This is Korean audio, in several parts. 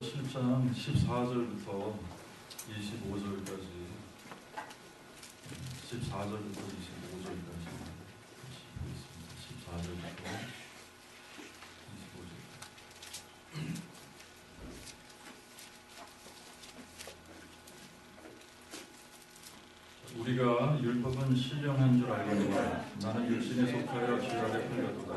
7장 14절부터 25절까지 14절부터 25절까지 보겠습니다. 14절부터 25절. 우리가 율법은 신령한 줄 알거니와 나는 육신에 속하여 죄 아래 팔렸도다.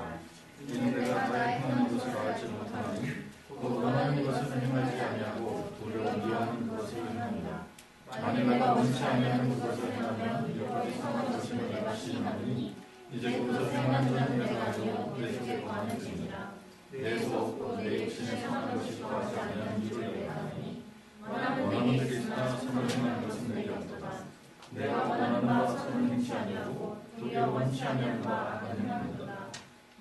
이는 내가 나의 행하는 것을 알지 못하니 곧 원하는 것을 행하지 아니하고 도리어 미워하는 것을 행합니다. 만일 내가 원치 아니하는 그것을 행하면 율법이 성한 것임을 내가 시인하니 이제 그것을 행하는 자는 내가 아니요 내 속에 거하는 자니라. 내 속 내 육신에 성한 것이 거하지 아니하는 이를 내가 하니 원하는 것이 있으나 선을 행하는 것은 내게 없도다. 내가 원하는 바 선을 행치 아니하고 도리어 원치 아니하는 바 악을 행합니다.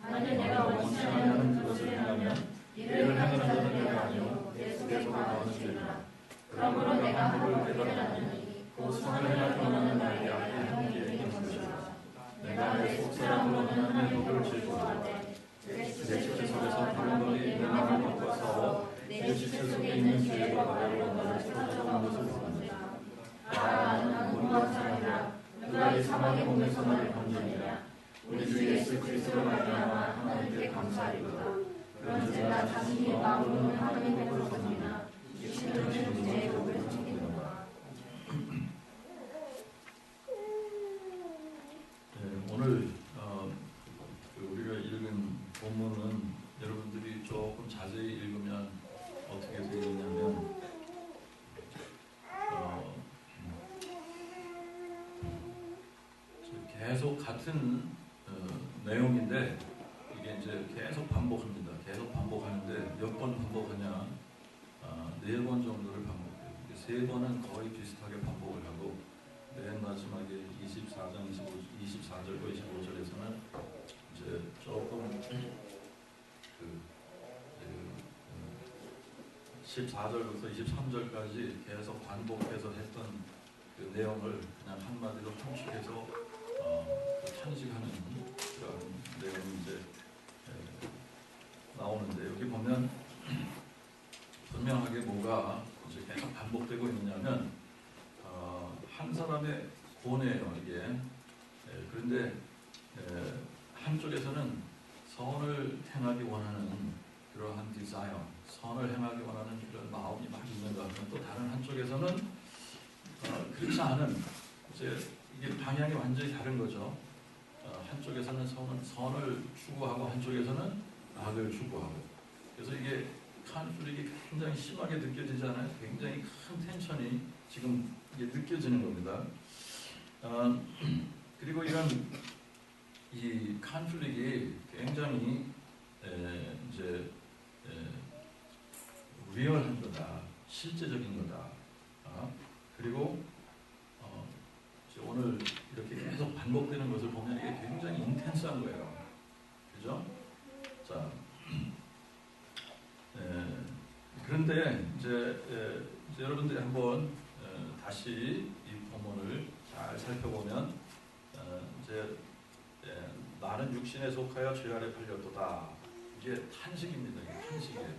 만일 내가 원치 아니하는 그것을 행하면 이를 행하는 자는 내가 아니요 내 속에 거하는 죄라. 그러므로 내가 법을 깨달았느니 곧 선을 행하기 원하는 나에게 악을 행하기에 있는 것이라. 내가 내 속사람으로 하나님의 법을 즐거워하되 내 지체 속에서 바른거리 내 마음을 바꿔서 내 지체 속에 있는 죄와 나를 나를 찾아오는 것을 보았느니라. 나는 무능한 사람이라 누가 이 사망의 몸에서 나를 건져내랴. 우리 주 예수 그리스도로 말미암아 하나님께 감사하리로다. 그런즉 나 자신이 마음으로는 하나님의 법을 섬기나 육신으로는 죄의 법을 섬기노라. 오늘 우리가 읽은 본문은 여러분들이 조금 자세히 읽으면 어떻게 되느냐면 계속 같은 내용인데 이게 이제 계속 반복합니다. 계속 반복하는데 몇 번 반복하냐? 4번 정도를 반복해요. 3번은 거의 비슷하게 반복을 하고 맨 마지막에 24절과 25절에서는 이제 조금 14절부터 23절까지 계속 반복해서 했던 그 내용을 그냥 한마디로 함축해서 탄식하는 그런 내용이 이제 나오는데 여기 보면 분명하게 뭐가 이제 계속 반복되고 있느냐면 한 사람의 고뇌예요 이게. 그런데 한쪽에서는 선을 행하기 원하는 그러한 디자이어, 선을 행하기 원하는 그런 마음이 막 있는가 하면 또 다른 한쪽에서는 그렇지 않은 이제 이게 방향이 완전히 다른 거죠. 한쪽에서는 선을 추구하고 한쪽에서는 악을 추구하고. 그래서 이게 컨플릭이 굉장히 심하게 느껴지잖아요. 굉장히 큰 텐션이 지금 이게 느껴지는 겁니다. 그리고 이런 이 컨플릭이 굉장히 이제 리얼한 거다, 실제적인 거다. 그리고 오늘 이렇게 계속 반복되는 것을 보면 이게 굉장히 인텐스한 거예요. 그죠? 자, 그런데 이제 여러분들이 한번 다시 이 본문을 잘 살펴보면 이제 나는 육신에 속하여 죄 아래 팔렸도다. 이게 탄식입니다. 이게 탄식이에요.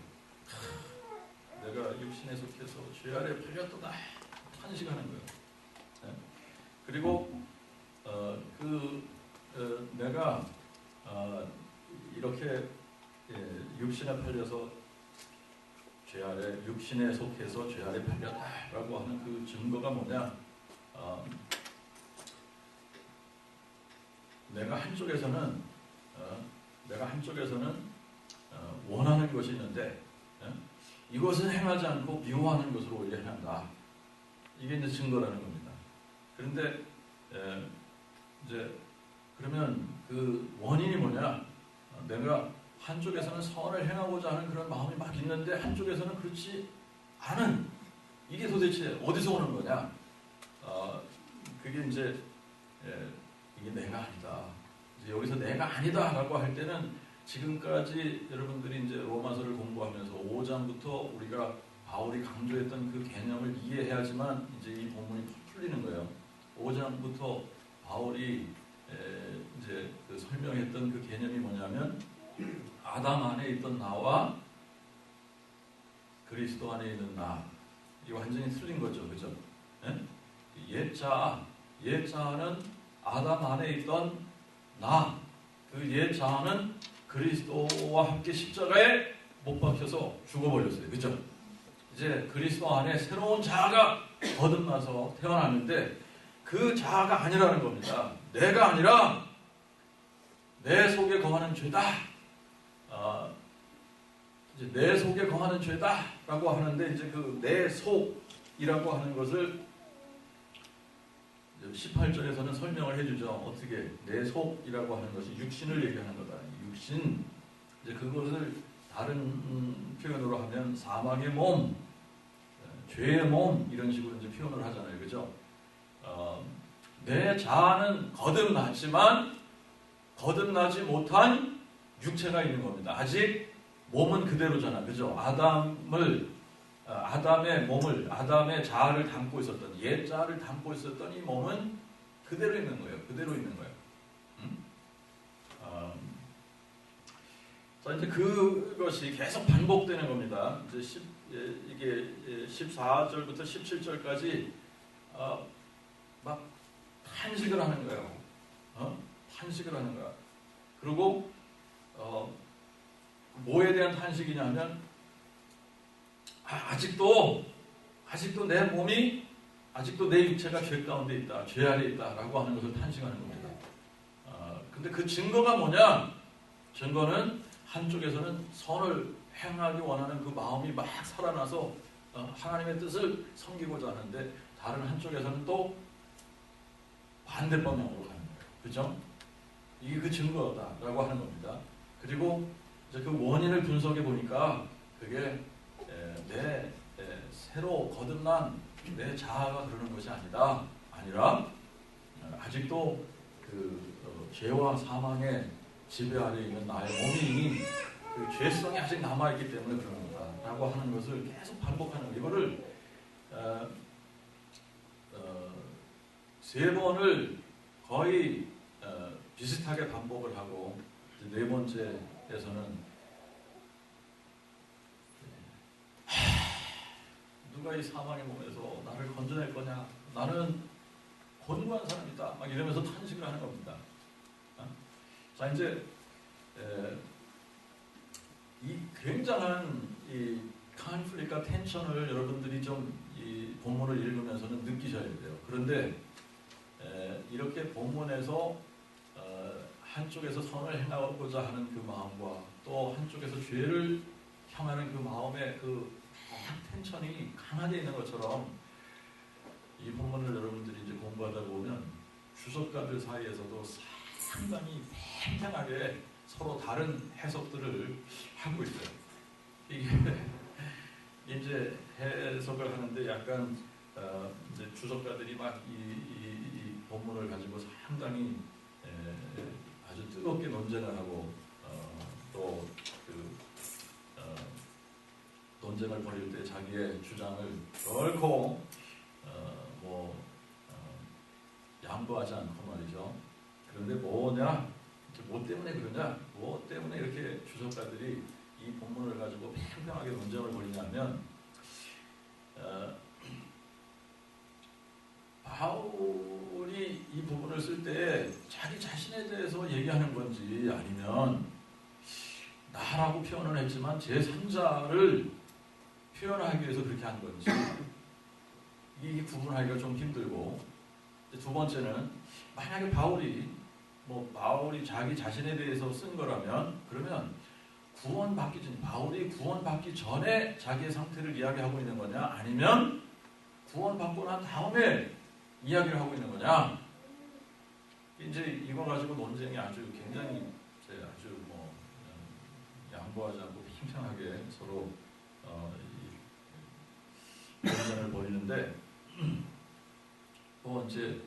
내가 육신에 속해서 죄 아래 팔렸도다. 탄식하는 거예요. 그리고 내가 이렇게 육신에 팔려서 죄 아래, 육신에 속해서 죄 아래 팔렸다라고 하는 그 증거가 뭐냐? 내가 한쪽에서는 원하는 것이 있는데 이것은 행하지 않고 미워하는 것으로 오히려 행한다. 이게 이제 증거라는 겁니다. 그런데 이제 그러면 그 원인이 뭐냐? 내가 한쪽에서는 선을 행하고자 하는 그런 마음이 막 있는데 한쪽에서는 그렇지 않은, 이게 도대체 어디서 오는 거냐? 그게 이제 이게 내가 아니다. 이제 여기서 내가 아니다라고 할 때는 지금까지 여러분들이 이제 로마서를 공부하면서 5장부터 우리가 바울이 강조했던 그 개념을 이해해야지만 이제 이 본문이 풀리는 거예요. 5장부터 바울이 이제 그 설명했던 그 개념이 뭐냐면 아담 안에 있던 나와 그리스도 안에 있는 나. 이 완전히 틀린 거죠, 그죠? 예? 옛자는 아담 안에 있던 나. 그 옛자는 그리스도와 함께 십자가에 못 박혀서 죽어버렸어요, 그죠? 이제 그리스도 안에 새로운 자아가 거듭나서 태어났는데 그 자아가 아니라는 겁니다. 내가 아니라 내 속에 거하는 죄다. 이제 내 속에 거하는 죄다라고 하는데 이제 그 내 속이라고 하는 것을 18절에서는 설명을 해주죠. 어떻게 내 속이라고 하는 것이 육신을 얘기하는 거다. 육신 이제 그것을 다른 표현으로 하면 사망의 몸, 죄의 몸 이런 식으로 이제 표현을 하잖아요, 그죠? 내 자아는 거듭났지만 거듭나지 못한 육체가 있는 겁니다. 아직 몸은 그대로잖아, 그죠? 아담의 몸을, 아담의 자아를 담고 있었던, 옛 자아를 담고 있었던 이 몸은 그대로 있는 거예요. 그대로 있는 거예요. 자, 이제 그것이 계속 반복되는 겁니다. 이제 이게 14절부터 17절까지 막 탄식을 하는 거예요. 탄식을 하는 거야. 그리고 뭐에 대한 탄식이냐면 아직도 내 몸이, 아직도 내 육체가 죄 가운데 있다, 죄 아래 있다라고 하는 것을 탄식하는 겁니다. 근데 그 증거가 뭐냐? 증거는 한쪽에서는 선을 행하기 원하는 그 마음이 막 살아나서 하나님의 뜻을 섬기고자 하는데 다른 한쪽에서는 또 반대 방향으로 가는 거예요. 그죠? 이게 그 증거다라고 하는 겁니다. 그리고 이제 그 원인을 분석해 보니까 그게 새로 거듭난 내 자아가 그러는 것이 아니라 아직도 그 죄와 사망의 지배 아래 있는 나의 몸이 그 죄성이 아직 남아있기 때문에 그러는 거다라고 하는 것을 계속 반복하는 거예요. 이거를 3번을 거의 비슷하게 반복을 하고 이제 4번째에서는 누가 이 사망의 몸에서 나를 건져낼 거냐? 나는 곤고한 사람이다. 막 이러면서 탄식을 하는 겁니다. 자, 이제 이 굉장한 이 컨플릭트와 텐션을 여러분들이 좀 이 본문을 읽으면서는 느끼셔야 돼요. 그런데 이렇게 본문에서 한쪽에서 선을 행하고자 하는 그 마음과 또 한쪽에서 죄를 향하는 그 마음의 그 텐션이 강하게 있는 것처럼 이 본문을 여러분들이 이제 공부하다 보면 주석가들 사이에서도 상당히 팽팽하게 서로 다른 해석들을 하고 있어요. 이게 이제 해석을 하는데 약간 이제 주석가들이 막 이 본문을 가지고 상당히 아주 뜨겁게 논쟁을 하고 또 그 논쟁을 벌일 때 자기의 주장을 결코 양보하지 않고 말이죠. 그런데 뭐 때문에 그러냐? 뭐 때문에 이렇게 주석가들이 이 본문을 가지고 팽팽하게 논쟁을 벌이냐면 바울이 이 부분을 쓸 때 자기 자신에 대해서 얘기하는 건지 아니면 나라고 표현을 했지만 제3자를 표현하기 위해서 그렇게 한 건지 이 구분하기가 좀 힘들고, 두 번째는 만약에 바울이 자기 자신에 대해서 쓴 거라면 그러면 구원받기 전, 바울이 구원받기 전에 자기의 상태를 이야기하고 있는 거냐, 아니면 구원받고 난 다음에 이야기를 하고 있는 거냐. 이제 이거 가지고 논쟁이 아주 굉장히 아주 양보하지 않고 팽팽하게 서로 논쟁을 벌이는데, 또 번째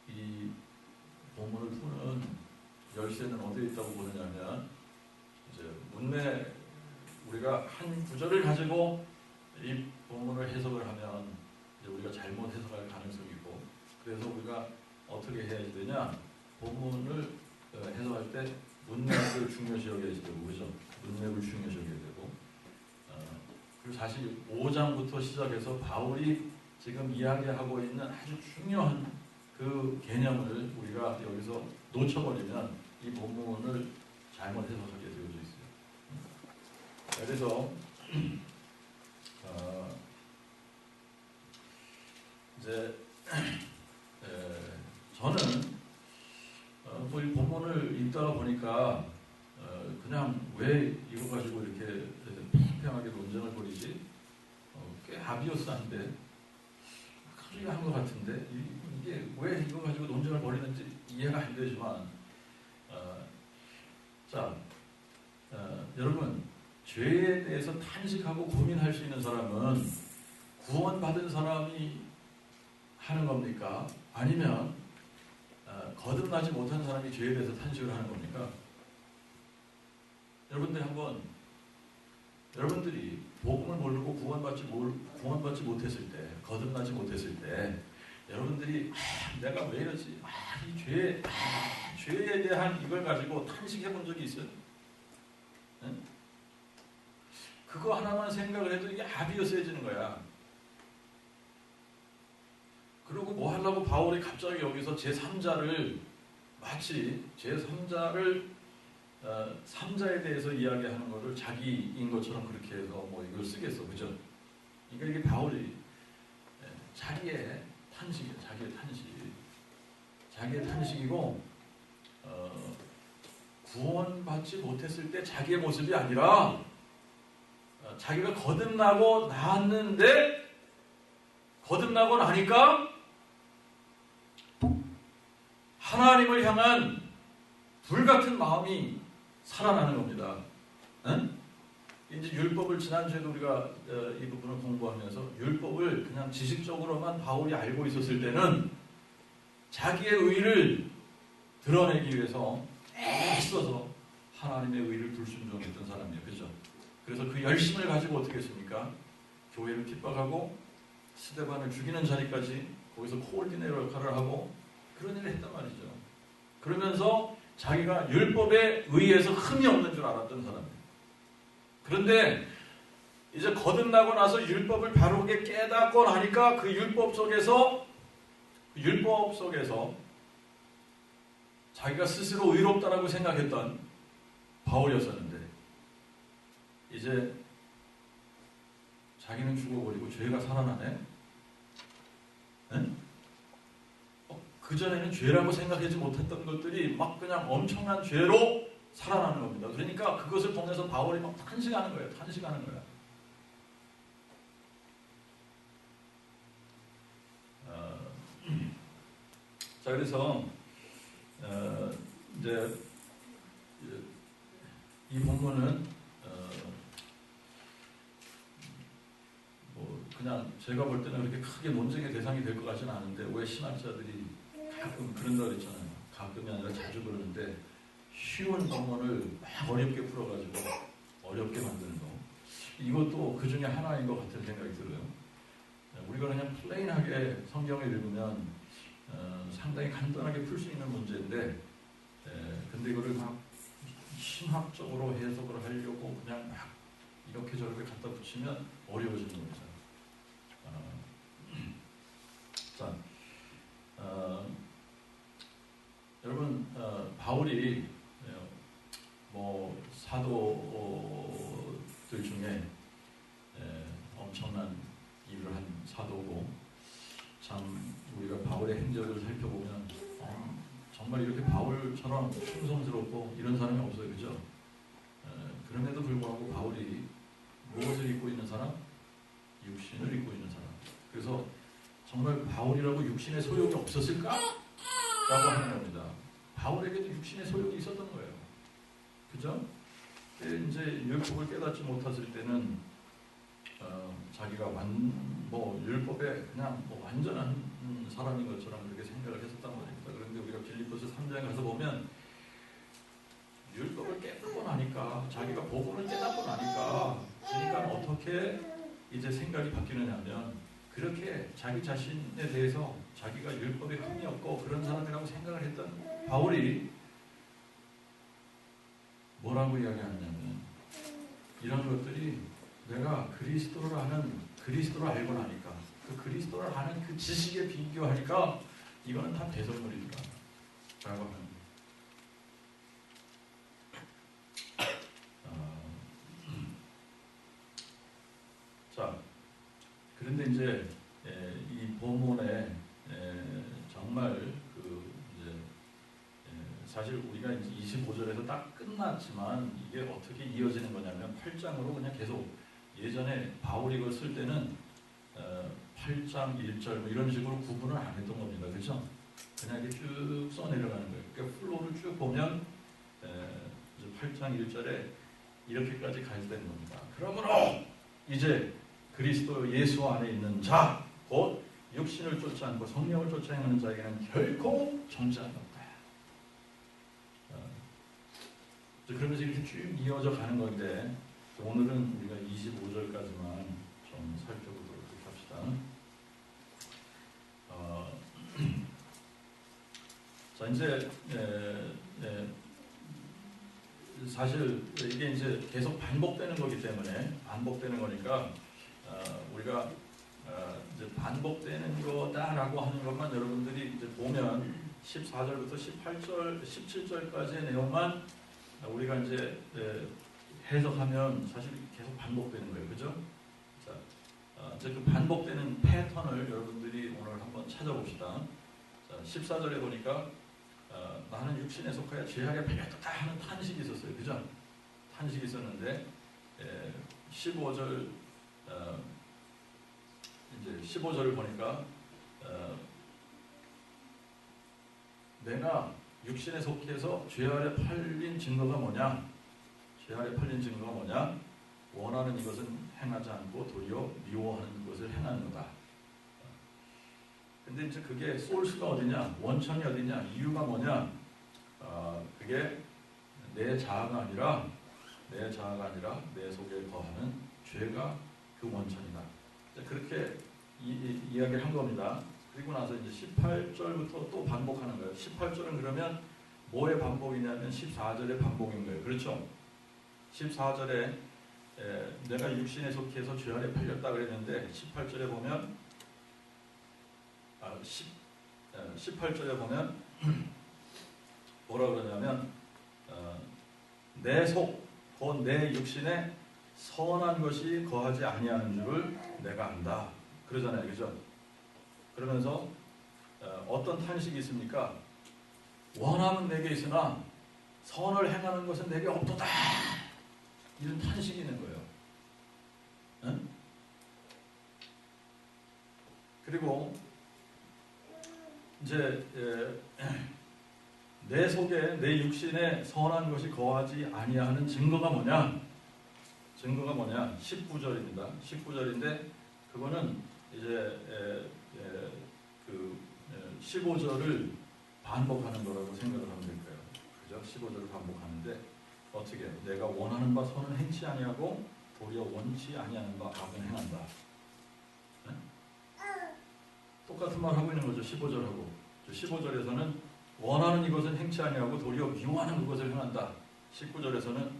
이 본문을 푸는 열쇠는 어디에 있다고 보느냐면 이제 우리가 한 구절을 가지고 이 본문을 해석을 하면 이제 우리가 잘못 해석할 가능성이 있고, 그래서 우리가 어떻게 해야 되냐, 본문을 해석할 때 문맥을 중요시 여겨야 되고, 그죠? 문맥을 중요시 여겨야 되고, 그리고 사실 5장부터 시작해서 바울이 지금 이야기하고 있는 아주 중요한 그 개념을 우리가 여기서 놓쳐버리면 이 본문을 잘못 해석하게 되어져 있어요. 그래서 이제 저는 뭐 이 본문을 읽다가 보니까 그냥 왜 이거 가지고 이렇게 팽팽하게 논쟁을 벌이지? 꽤 하비어스한데 한 것 같은데 이게 왜 이거 가지고 논쟁을 벌이는지 이해가 안 되지만 여러분 죄에 대해서 탄식하고 고민할 수 있는 사람은 구원받은 사람이 하는 겁니까? 아니면 거듭나지 못한 사람이 죄에 대해서 탄식을 하는 겁니까? 여러분들이 복음을 모르고 구원받지 못했을 때, 거듭나지 못했을 때, 여러분들이 내가 왜 이러지? 이 죄에 대한 이걸 가지고 탄식해 본 적이 있어요? 네? 그거 하나만 생각을 해도 이게 아비어스해지는 거야. 그리고 뭐 하려고 바울이 갑자기 여기서 제3자를 마치 제3자를 3자에 대해서 이야기하는 것을 자기인 것처럼 그렇게 해서 뭐 이걸 쓰겠어, 그죠? 이게 바울이 자기의 탄식이에요. 자기의 탄식이고 구원받지 못했을 때 자기의 모습이 아니라 자기가 거듭나고 나왔는데 거듭나고 나니까 하나님을 향한 불같은 마음이 살아나는 겁니다. 응? 이제 율법을 지난주에도 우리가 이 부분을 공부하면서 율법을 그냥 지식적으로만 바울이 알고 있었을 때는 자기의 의를 드러내기 위해서 애써서 하나님의 의를 불순종했던 사람이에요. 그렇죠? 그래서 그 열심을 가지고 어떻게 했습니까? 교회를 핍박하고 스데반을 죽이는 자리까지 거기서 코올디네이터 역할을 하고 그런 일을 했단 말이죠. 그러면서 자기가 율법에 의해서 흠이 없는 줄 알았던 사람이에요. 그런데 이제 거듭나고 나서 율법을 바르게 깨닫고 나니까 그 율법 속에서 자기가 스스로 의롭다라고 생각했던 바울이었었는데 이제 자기는 죽어버리고 죄가 살아나네? 네? 그전에는 죄라고 생각하지 못했던 것들이 막 그냥 엄청난 죄로 살아나는 겁니다. 그러니까 그것을 보면서 바울이 막 탄식하는 거예요. 자, 그래서 이제 이 본문은 뭐 그냥 제가 볼 때는 그렇게 크게 논쟁의 대상이 될 것 같지는 않은데 왜 신학자들이 가끔 그런다 그랬잖아요. 가끔이 아니라 자주 그러는데 쉬운 본문을 막 어렵게 풀어가지고 어렵게 만드는 거. 이것도 그 중에 하나인 것 같은 생각이 들어요. 우리가 그냥 플레인하게 성경을 읽으면 상당히 간단하게 풀 수 있는 문제인데 근데 이거를 막 심학적으로 해석을 하려고 그냥 막 이렇게 저렇게 갖다 붙이면 어려워지는 거죠. 자, 여러분 바울이 뭐 사도들 중에 엄청난 일을 한 사도고 참 우리가 바울의 행적을 살펴보면 정말 이렇게 바울처럼 충성스럽고 이런 사람이 없어요. 그죠? 그럼에도 불구하고 바울이 무엇을 입고 있는 사람? 육신을 입고 있는 사람. 그래서 정말 바울이라고 육신의 소욕이 없었을까? 라고 하는 겁니다. 바울에게도 육신의 소욕이 있었던 거예요. 그죠? 이제 율법을 깨닫지 못했을 때는 자기가 율법에 그냥 완전한 사람인 것처럼 그렇게 생각을 했었단 말입니다. 그런데 우리가 빌립보서 3장에 가서 보면 율법을 깨닫고 나니까 자기가 복음을 깨닫고 나니까 그러니까 어떻게 이제 생각이 바뀌느냐면 그렇게 자기 자신에 대해서 자기가 율법에 흠이 없고 그런 사람이라고 생각을 했던 바울이 뭐라고 이야기하느냐면 이런 것들이 내가 그리스도를 알고 나니까 그 그리스도를 아는 그 지식에 비교하니까 이거는 다 배설물이다 라고 하는 거예요. 자, 그런데 이제 이 본문에 정말 이제 사실 우리가 이제 25절에서 딱 끝났지만 이게 어떻게 이어지는 거냐면 8장으로 그냥 계속 예전에 바울이 이걸 쓸 때는 8장 1절 뭐 이런 식으로 구분을 안 했던 겁니다. 그렇죠? 그냥 이렇게 쭉 써내려가는 거예요. 그러니까 플로우를 쭉 보면 8장 1절에 이렇게까지 가야 되는 겁니다. 그러므로 이제 그리스도 예수 안에 있는 자, 곧 육신을 쫓지 않고 성령을 쫓아 행하는 자에게는 결코 정죄함이 없다. 그러면서 이렇게 쭉 이어져 가는 건데 오늘은 우리가 25절까지만 좀 살펴보도록 합시다. 자, 이제 사실 이게 이제 계속 반복되는 거기 때문에 반복되는 거니까 우리가 이제 반복되는 거다라고 하는 것만 여러분들이 이제 보면 14절부터 18절, 17절까지의 내용만 우리가 이제 해석하면 사실 계속 반복되는 거예요, 그죠? 자, 이제 그 반복되는 패턴을 여러분들이 오늘 한번 찾아봅시다. 자, 14절에 보니까 나는 육신에 속하여 죄악에 팔렸다 하는 탄식이 있었어요, 그죠? 탄식이 있었는데 15절 이제 15절을 보니까 내가 육신에 속해서 죄 아래 팔린 증거가 뭐냐? 죄 아래 팔린 증거가 뭐냐? 원하는 이것은 행하지 않고 도리어 미워하는 것을 행하는 거다. 근데 이제 그게 소스가 어디냐? 원천이 어디냐? 이유가 뭐냐? 그게 내 자아가 아니라 내 속에 거하는 죄가 그 원천이다. 그렇게 이야기를 한 겁니다. 그리고 나서 이제 18절부터 또 반복하는 거예요. 18절은 그러면 뭐의 반복이냐면 14절의 반복인 거예요. 그렇죠? 14절에 내가 육신에 속해서 죄 아래 팔렸다 그랬는데 18절에 보면 18절에 보면 뭐라 그러냐면 내 속, 곧 내 육신에 선한 것이 거하지 아니하는 줄을 내가 안다. 그러잖아요. 그죠? 그러면서 어떤 탄식이 있습니까? 원함은 내게 있으나 선을 행하는 것은 내게 없도다. 이런 탄식이 있는 거예요. 응? 그리고 이제 내 속에 내 육신에 선한 것이 거하지 아니하는 증거가 뭐냐? 증거가 뭐냐? 19절입니다. 19절인데 그거는 이제 15절을 반복하는 거라고 생각을 하면 될 거예요. 그죠? 15절을 반복하는데 어떻게? 내가 원하는 바 선은 행치 아니하고 도리어 원치 아니하는 바 악은 행한다. 네? 똑같은 말 하고 있는 거죠. 15절하고. 15절에서는 원하는 이것은 행치 아니하고 도리어 미워하는 그것을 행한다. 19절에서는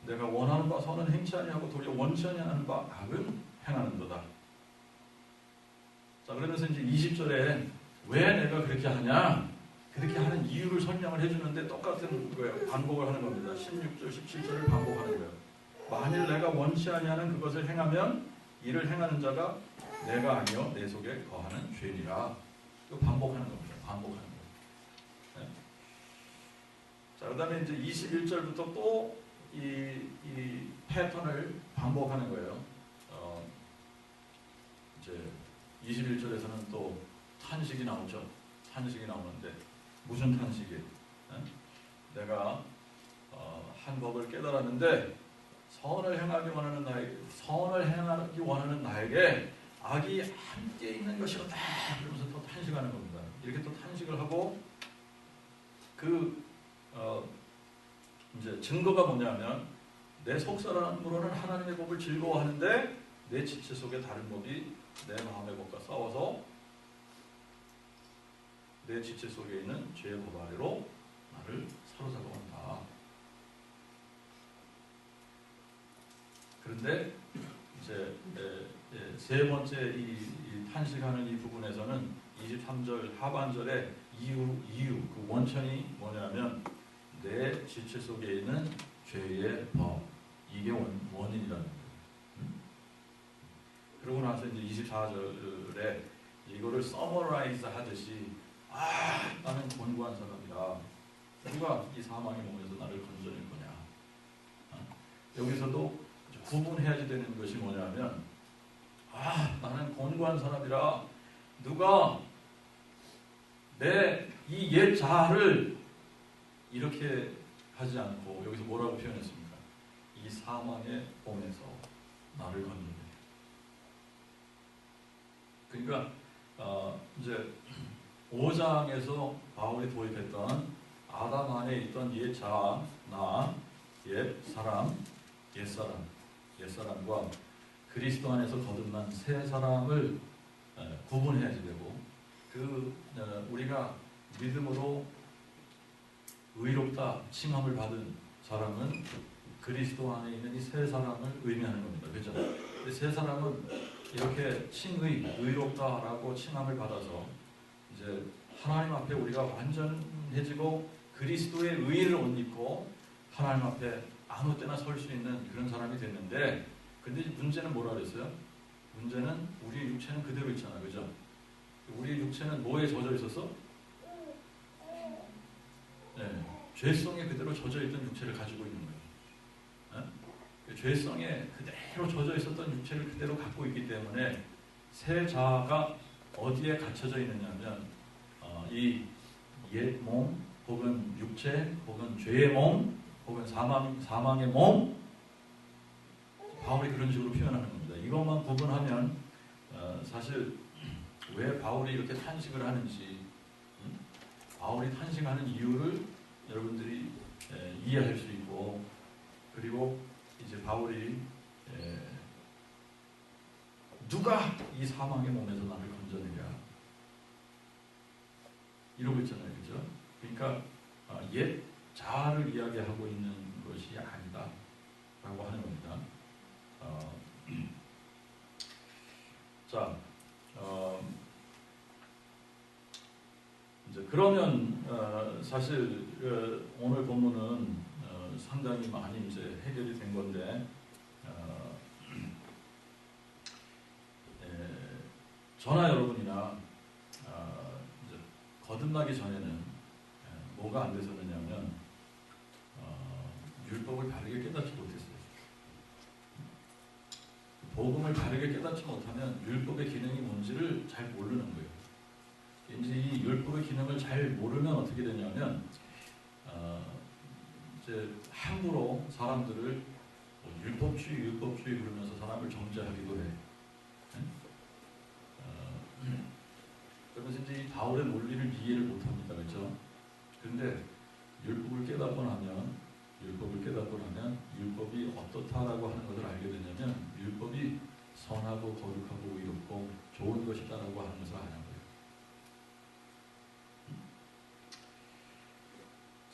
내가 원하는 바 선은 행치 아니하고 도리어 원치 아니하는 바 악은 행하는도다. 자, 그러면서 이제 20절에 왜 내가 그렇게 하냐? 그렇게 하는 이유를 설명을 해주는데 똑같은 거예요. 반복을 하는 겁니다. 16절, 17절을 반복하는 거예요. 만일 내가 원치 아니하는 그것을 행하면 이를 행하는 자가 내가 아니요 내 속에 거하는 죄니라. 이거 반복하는 겁니다. 반복하는 거예요. 네. 자, 그 다음에 이제 21절부터 또 이 패턴을 반복하는 거예요. 이제 21절에서는 또 탄식이 나오죠. 탄식이 나오는데 무슨 탄식이? 내가 한 법을 깨달았는데 선을 행하기 원하는 나에게 악이 함께 있는 것이로다. 그러면서 또 탄식하는 겁니다. 이렇게 또 탄식을 하고 이제 증거가 뭐냐면 내 속사람으로는 하나님의 법을 즐거워하는데 내 지체 속에 다른 법이 내 마음의 법과 싸워서 내 지체 속에 있는 죄의 법 아래로 나를 사로잡아간다. 그런데 이제 이제 세 번째 이 탄식하는 이 부분에서는 23절 하반절에 이유 그 원천이 뭐냐면 내 지체 속에 있는 죄의 법, 이게 원인이라는 거예요. 그러고 나서 이제 24절에 이거를 서머라이즈 하듯이 나는 곤고한 사람이다. 누가 이 사망의 몸에서 나를 건져낼 거냐. 여기서도 구분해야지 되는 것이 뭐냐면 나는 곤고한 사람이라 누가 내 이 옛 자아를 이렇게 하지 않고 여기서 뭐라고 표현했습니까? 이 사망의 몸에서 나를 건져내. 그러니까 이제 5장에서 바울이 도입했던 아담 안에 있던 옛 자아, 나, 옛사람과 그리스도 안에서 거듭난 새 사람을 구분해야지 되고 우리가 믿음으로 의롭다 칭함을 받은 사람은 그리스도 안에 있는 이 새 사람을 의미하는 겁니다. 그렇죠? 이 새 사람은 이렇게 의롭다라고 칭함을 받아서 이제 하나님 앞에 우리가 완전해지고 그리스도의 의를 옷 입고 하나님 앞에 아무 때나 설 수 있는 그런 사람이 됐는데, 근데 문제는 뭐라 그랬어요? 문제는 우리의 육체는 그대로 있잖아, 그죠? 우리의 육체는 뭐에 젖어 있었어? 네, 죄성에 그대로 젖어 있던 육체를 가지고 있는 거예요. 네? 죄성에 그대로 젖어 있었던 육체를 그대로 갖고 있기 때문에 새 자아가 어디에 갇혀져 있느냐면 이 옛 몸 혹은 육체 혹은 죄의 몸 혹은 사망의 몸, 바울이 그런 식으로 표현하는 겁니다. 이것만 구분하면 사실 왜 바울이 이렇게 탄식을 하는지, 바울이 탄식하는 이유를 여러분들이 이해할 수 있고, 그리고 이제 바울이 누가 이 사망의 몸에서 나를 건져내랴 이러고 있잖아요, 그죠? 그러니까 옛 자아를 이야기하고 있는 것이 아니다라고 하는 겁니다. 자, 이제 그러면 사실 오늘 본문은 상당히 많이 이제 해결이 된 건데, 저나 여러분이나 이제 거듭나기 전에는 뭐가 안 됐었느냐면 율법을 바르게 깨닫지 못했어요. 복음을 바르게 깨닫지 못하면 율법의 기능이 뭔지를 잘 모르는 거예요. 이제 이 율법의 기능을 잘 모르면 어떻게 되냐면 이제 함부로 사람들을 율법주의 그러면서 사람을 정죄하기도 해. 그러면서 이제 이 바울의 논리를 이해를 못합니다, 그렇죠? 그런데 율법을 깨닫고 나면 율법이 어떻다라고 하는 것을 알게 되냐면 율법이 선하고 거룩하고 의롭고 좋은 것이다라고 하는 것을 아는 거예요.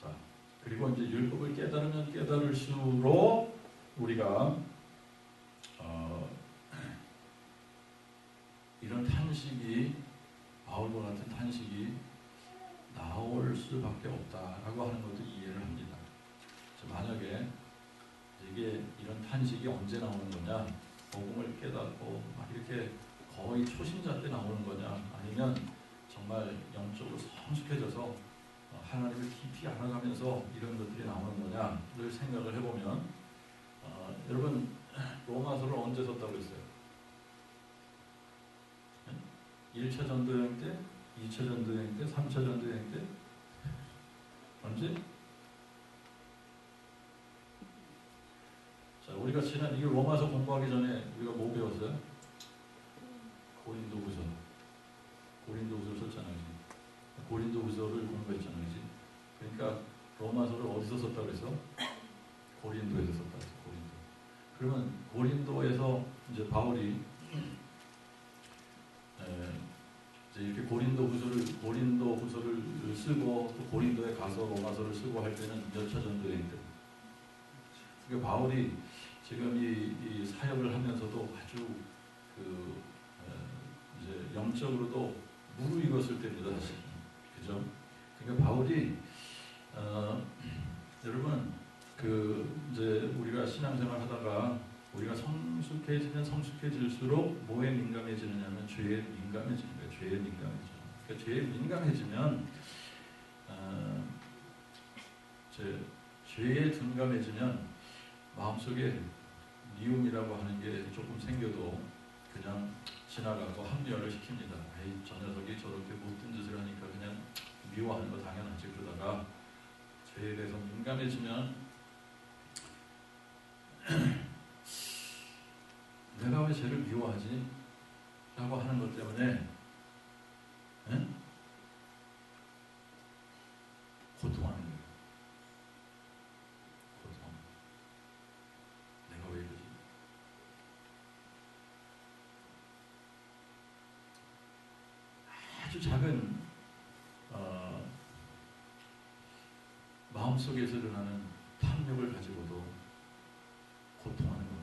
자, 그리고 이제 율법을 깨달으면 깨달을수록 우리가 이런 탄식이, 바울과 같은 탄식이 나올 수밖에 없다라고 하는 것도 이해를 합니다. 만약에 이게 이런 탄식이 언제 나오는 거냐, 복음을 깨닫고 막 이렇게 거의 초신자 때 나오는 거냐, 아니면 정말 영적으로 성숙해져서 하나님을 깊이 알아가면서 이런 것들이 나오는 거냐를 생각을 해보면 여러분 로마서를 언제 썼다고 했어요? 1차 전도여행 때? 2차 전도여행 때? 3차 전도여행 때? 언제? 자, 우리가 지난 이 로마서 공부하기 전에 우리가 뭐 배웠어요? 고린도후서를 썼잖아요. 고린도후서를 공부했잖아요. 그치? 그러니까 로마서를 어디서 썼다고 그랬어? 고린도에서 썼다고 그랬어. 고린도. 그러면 고린도에서 이제 바울이 이제 이렇게 고린도후서를 쓰고 또 고린도에 가서 로마서를 쓰고 할 때는 몇 차 전도여행 때. 그러니까 바울이 지금 이 사역을 하면서도 아주 이제 영적으로도 무르익었을 때입니다, 사실. 그죠? 그러니까 바울이 여러분 이제 우리가 신앙생활 하다가 우리가 성숙해지면 성숙해질수록 뭐에 민감해지느냐면 죄에 민감해지는 거예요. 죄에 민감해져. 그러니까 죄에 민감해지면 죄에 둔감해지면 마음속에 미움이라고 하는 게 조금 생겨도 그냥 지나가고 합리화를 시킵니다. 에이, 저 녀석이 저렇게 못된 짓을 하니까 그냥 미워하는 거 당연하지. 그러다가 죄에 대해서 민감해지면 내가 왜 죄를 미워하지? 라고 하는 것 때문에 고통하는 거예요. 고통. 내가 왜 이러지? 아주 작은 마음속에서 일어나는 탐욕을 가지고도 고통하는 거예요.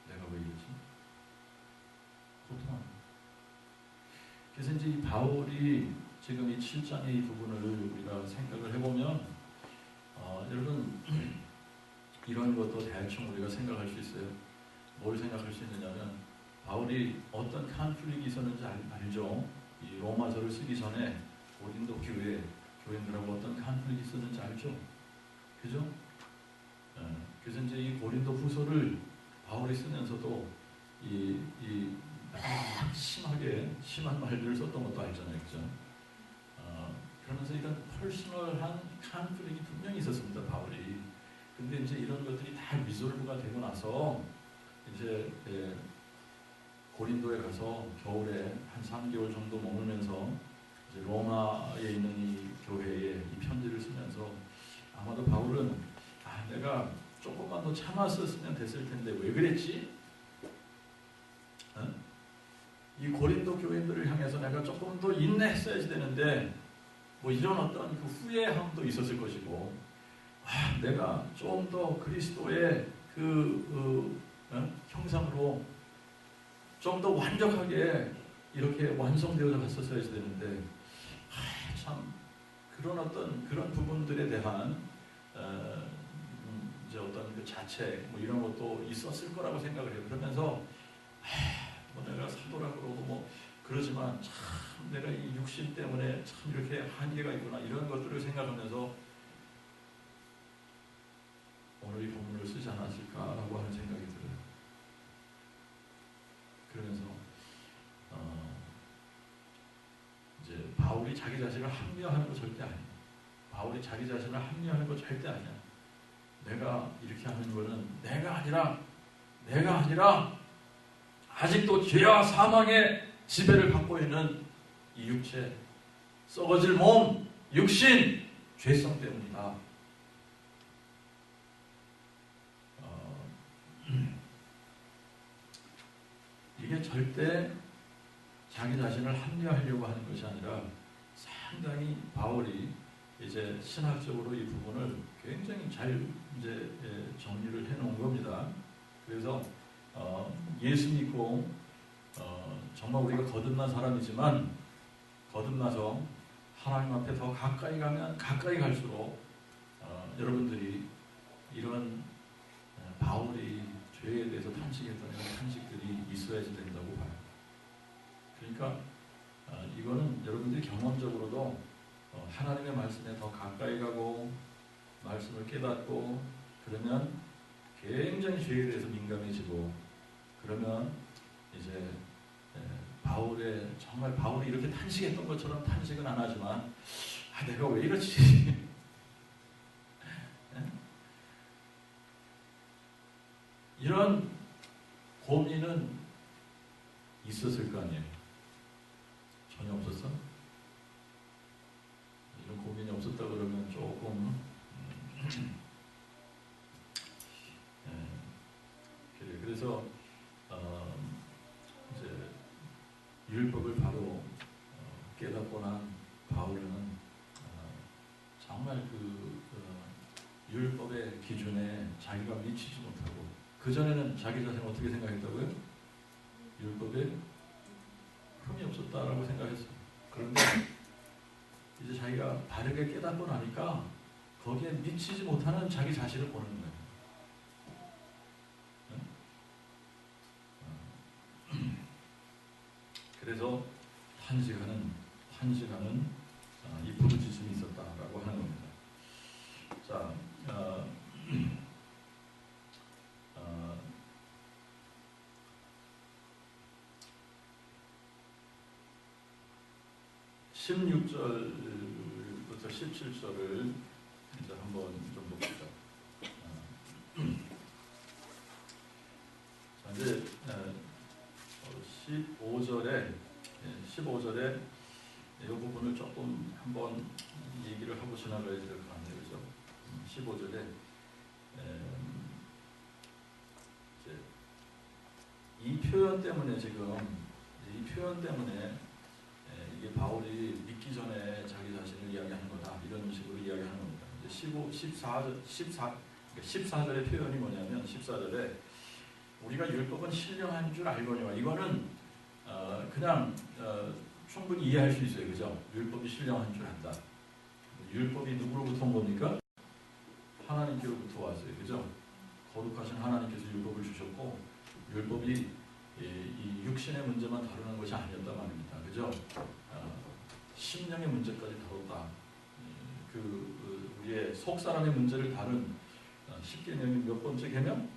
내가 왜 이러지? 고통하는 거예요. 그래서 이제 이 바울이 지금 이 7장의 이 부분을 우리가 생각을 해보면 여러분 이런 것도 대충 우리가 생각할 수 있어요. 뭘 생각할 수 있느냐면 바울이 어떤 컨플릭이 있었는지 알죠. 이 로마서를 쓰기 전에 고린도 교인들하고 어떤 컨플릭이 있었는지 알죠. 그죠? 그래서 이제 이 고린도 후서를 바울이 쓰면서도 심한 말들을 썼던 것도 알잖아요. 그죠? 그러면서 이런 퍼스널한 컨플릭이 분명히 있었습니다. 바울이. 근데 이제 이런 것들이 다 리졸브가 되고 나서 이제 고린도에 가서 겨울에 한 3개월 정도 머물면서 이제 로마에 있는 이 교회에 이 편지를 쓰면서 아마도 바울은 내가 조금만 더 참았었으면 됐을 텐데 왜 그랬지? 이 고린도 교인들을 향해서 내가 조금 더 인내했어야지 되는데 뭐 이런 어떤 그 후회함도 있었을 것이고 내가 좀 더 그리스도의 형상으로 좀 더 완벽하게 이렇게 완성되어져 갔었어야지 되는데 참 그런 부분들에 대한 이제 어떤 그 자책 뭐 이런 것도 있었을 거라고 생각을 해요. 그러면서 뭐 내가 사도라 그러고 뭐 그러지만 참 내가 이 육신 때문에 참 이렇게 한계가 있구나 이런 것들을 생각하면서 오늘 이 본문을 쓰지 않았을까라고 하는 생각이 들어요. 그러면서 이제 바울이 자기 자신을 합리화하는 거 절대 아니에요. 바울이 자기 자신을 합리화하는 거 절대 아니야. 내가 이렇게 하는 거는 내가 아니라 아직도 죄와 사망의 지배를 받고 있는 이 육체, 썩어질 몸, 육신, 죄성 때문이다. 이게 절대 자기 자신을 합리화하려고 하는 것이 아니라 상당히 바울이 이제 신학적으로 이 부분을 굉장히 잘 이제 정리를 해놓은 겁니다. 그래서 예수 믿고 정말 우리가 거듭난 사람이지만 거듭나서 하나님 앞에 더 가까이 가면 가까이 갈수록 여러분들이 이런 바울이 죄에 대해서 탄식했던 이런 탄식들이 있어야지 된다고 봐요. 그러니까 이거는 여러분들이 경험적으로도 하나님의 말씀에 더 가까이 가고 말씀을 깨닫고 그러면 굉장히 죄에 대해서 민감해지고 그러면 이제 정말 바울이 이렇게 탄식했던 것처럼 탄식은 안 하지만 내가 왜 이러지? 이런 고민은 있었을 거 아니에요. 전혀 없었어? 이런 고민이 없었다 그러면 조금 그래. 그래서 이제 율법을 바로 깨닫고 난 바울은 정말 율법의 기준에 자기가 미치지 못하고, 그전에는 자기 자신을 어떻게 생각했다고요? 율법에 흠이 없었다라고 생각했어요. 그런데 이제 자기가 바르게 깨닫고 나니까 거기에 미치지 못하는 자기 자신을 보는 거예요. 그래서 탄식하는 이 부르짖음이 있었다라고 하는 겁니다. 자, 16절부터 17절을 이제 한번 좀 봅시다. 자, 이제 15절에 이 부분을 조금 한번 얘기를 하고 지나가야 될 것 같네요. 그죠? 15절에 이 표현 때문에 이게 바울이 믿기 전에 자기 자신을 이야기하는 거다, 이런 식으로 이야기하는 겁니다. 이제 14절의 표현이 뭐냐면 14절에 우리가 율법은 신령한 줄 알거니와, 이거는 그냥 충분히 이해할 수 있어요. 그죠? 율법이 신령한 줄 안다. 율법이 누구로부터 온 겁니까? 하나님께로부터 왔어요. 그죠? 거룩하신 하나님께서 율법을 주셨고, 율법이 이 육신의 문제만 다루는 것이 아니었단 말입니다. 그죠? 심령의 문제까지 다뤘다. 우리의 속 사람의 문제를 다룬 10계명이 몇 번째 계명?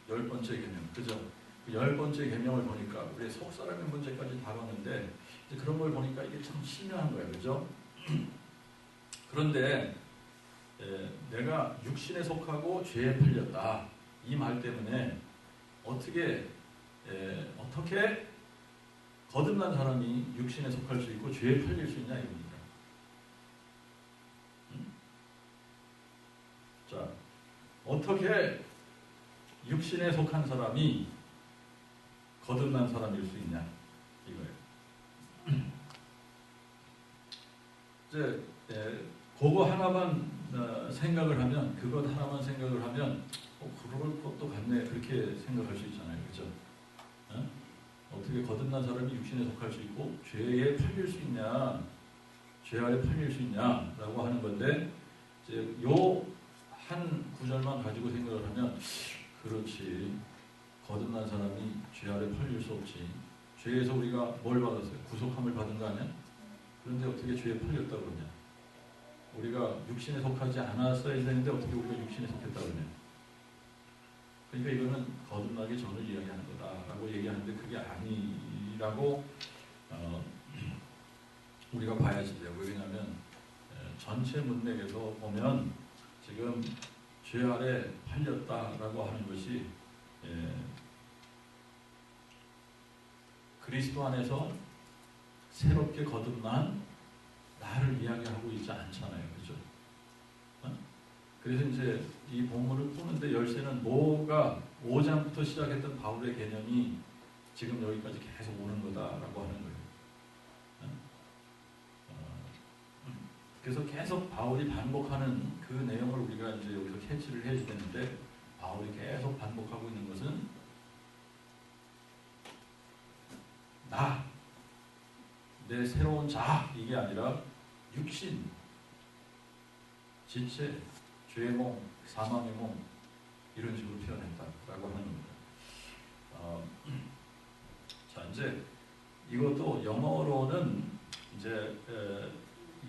10번째 계명. 그죠? 그 10번째 계명을 보니까 우리의 속 사람의 문제까지 다뤘는데, 이제 그런 걸 보니까 이게 참 신령한 거예요. 그죠? 그런데 내가 육신에 속하고 죄에 팔렸다, 이 말 때문에 어떻게 거듭난 사람이 육신에 속할 수 있고 죄에 팔릴 수 있냐 이겁니다. 자, 어떻게 육신에 속한 사람이 거듭난 사람일 수 있냐 이거예요. 이제 그거 하나만 생각을 하면, 그것 하나만 생각을 하면 그럴 것도 같네, 그렇게 생각할 수 있잖아요. 그렇죠? 어떻게 거듭난 사람이 육신에 속할 수 있고 죄에 팔릴 수 있냐, 죄 아래 팔릴 수 있냐라고 하는 건데, 이제 요 한 구절만 가지고 생각을 하면, 그렇지, 거듭난 사람이 죄 아래 팔릴 수 없지. 죄에서 우리가 뭘 받았어요? 구속함을 받은 거 아니야? 그런데 어떻게 죄에 팔렸다고 그러냐? 우리가 육신에 속하지 않았어야 되는데 어떻게 우리가 육신에 속했다고 그러냐? 그러니까 이거는 거듭나기 전을 이야기하는 거다라고 얘기하는데, 그게 아니라고 우리가 봐야지 돼요. 왜냐하면 전체 문맥에서 보면 지금 죄 아래 팔렸다라고 하는 것이 그리스도 안에서 새롭게 거듭난 나를 이야기하고 있지 않잖아요. 그죠? 그래서 이제 이 본문을 푸는데 열쇠는 뭐가 5장부터 시작했던 바울의 개념이 지금 여기까지 계속 오는 거다라고 하는 거예요. 그래서 계속 바울이 반복하는 그 내용을 우리가 이제 여기서 캐치를 해야 되는데, 바울이 계속 반복하고 있는 것은 내 새로운 자, 이게 아니라 육신, 지체, 죄의 몸, 사망의 몸, 이런 식으로 표현했다라고 하는 겁니다. 자, 이제 이것도 영어로는 이제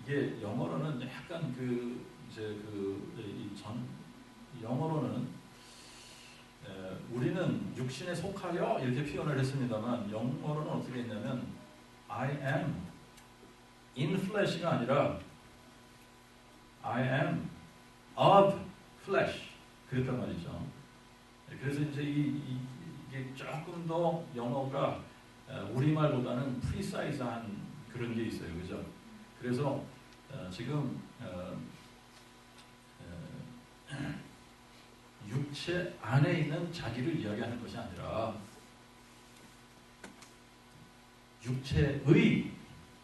이게 영어로는 약간 영어로는 우리는 육신에 속하여 이렇게 표현을 했습니다만, 영어로는 어떻게 했냐면 I am in flesh가 아니라 I am of flesh, 그랬단 말이죠. 그래서 이제 이게 조금 더 영어가 우리말보다는 프리사이즈한 그런 게 있어요. 그죠? 그래서 지금 육체 안에 있는 자기를 이야기하는 것이 아니라 육체의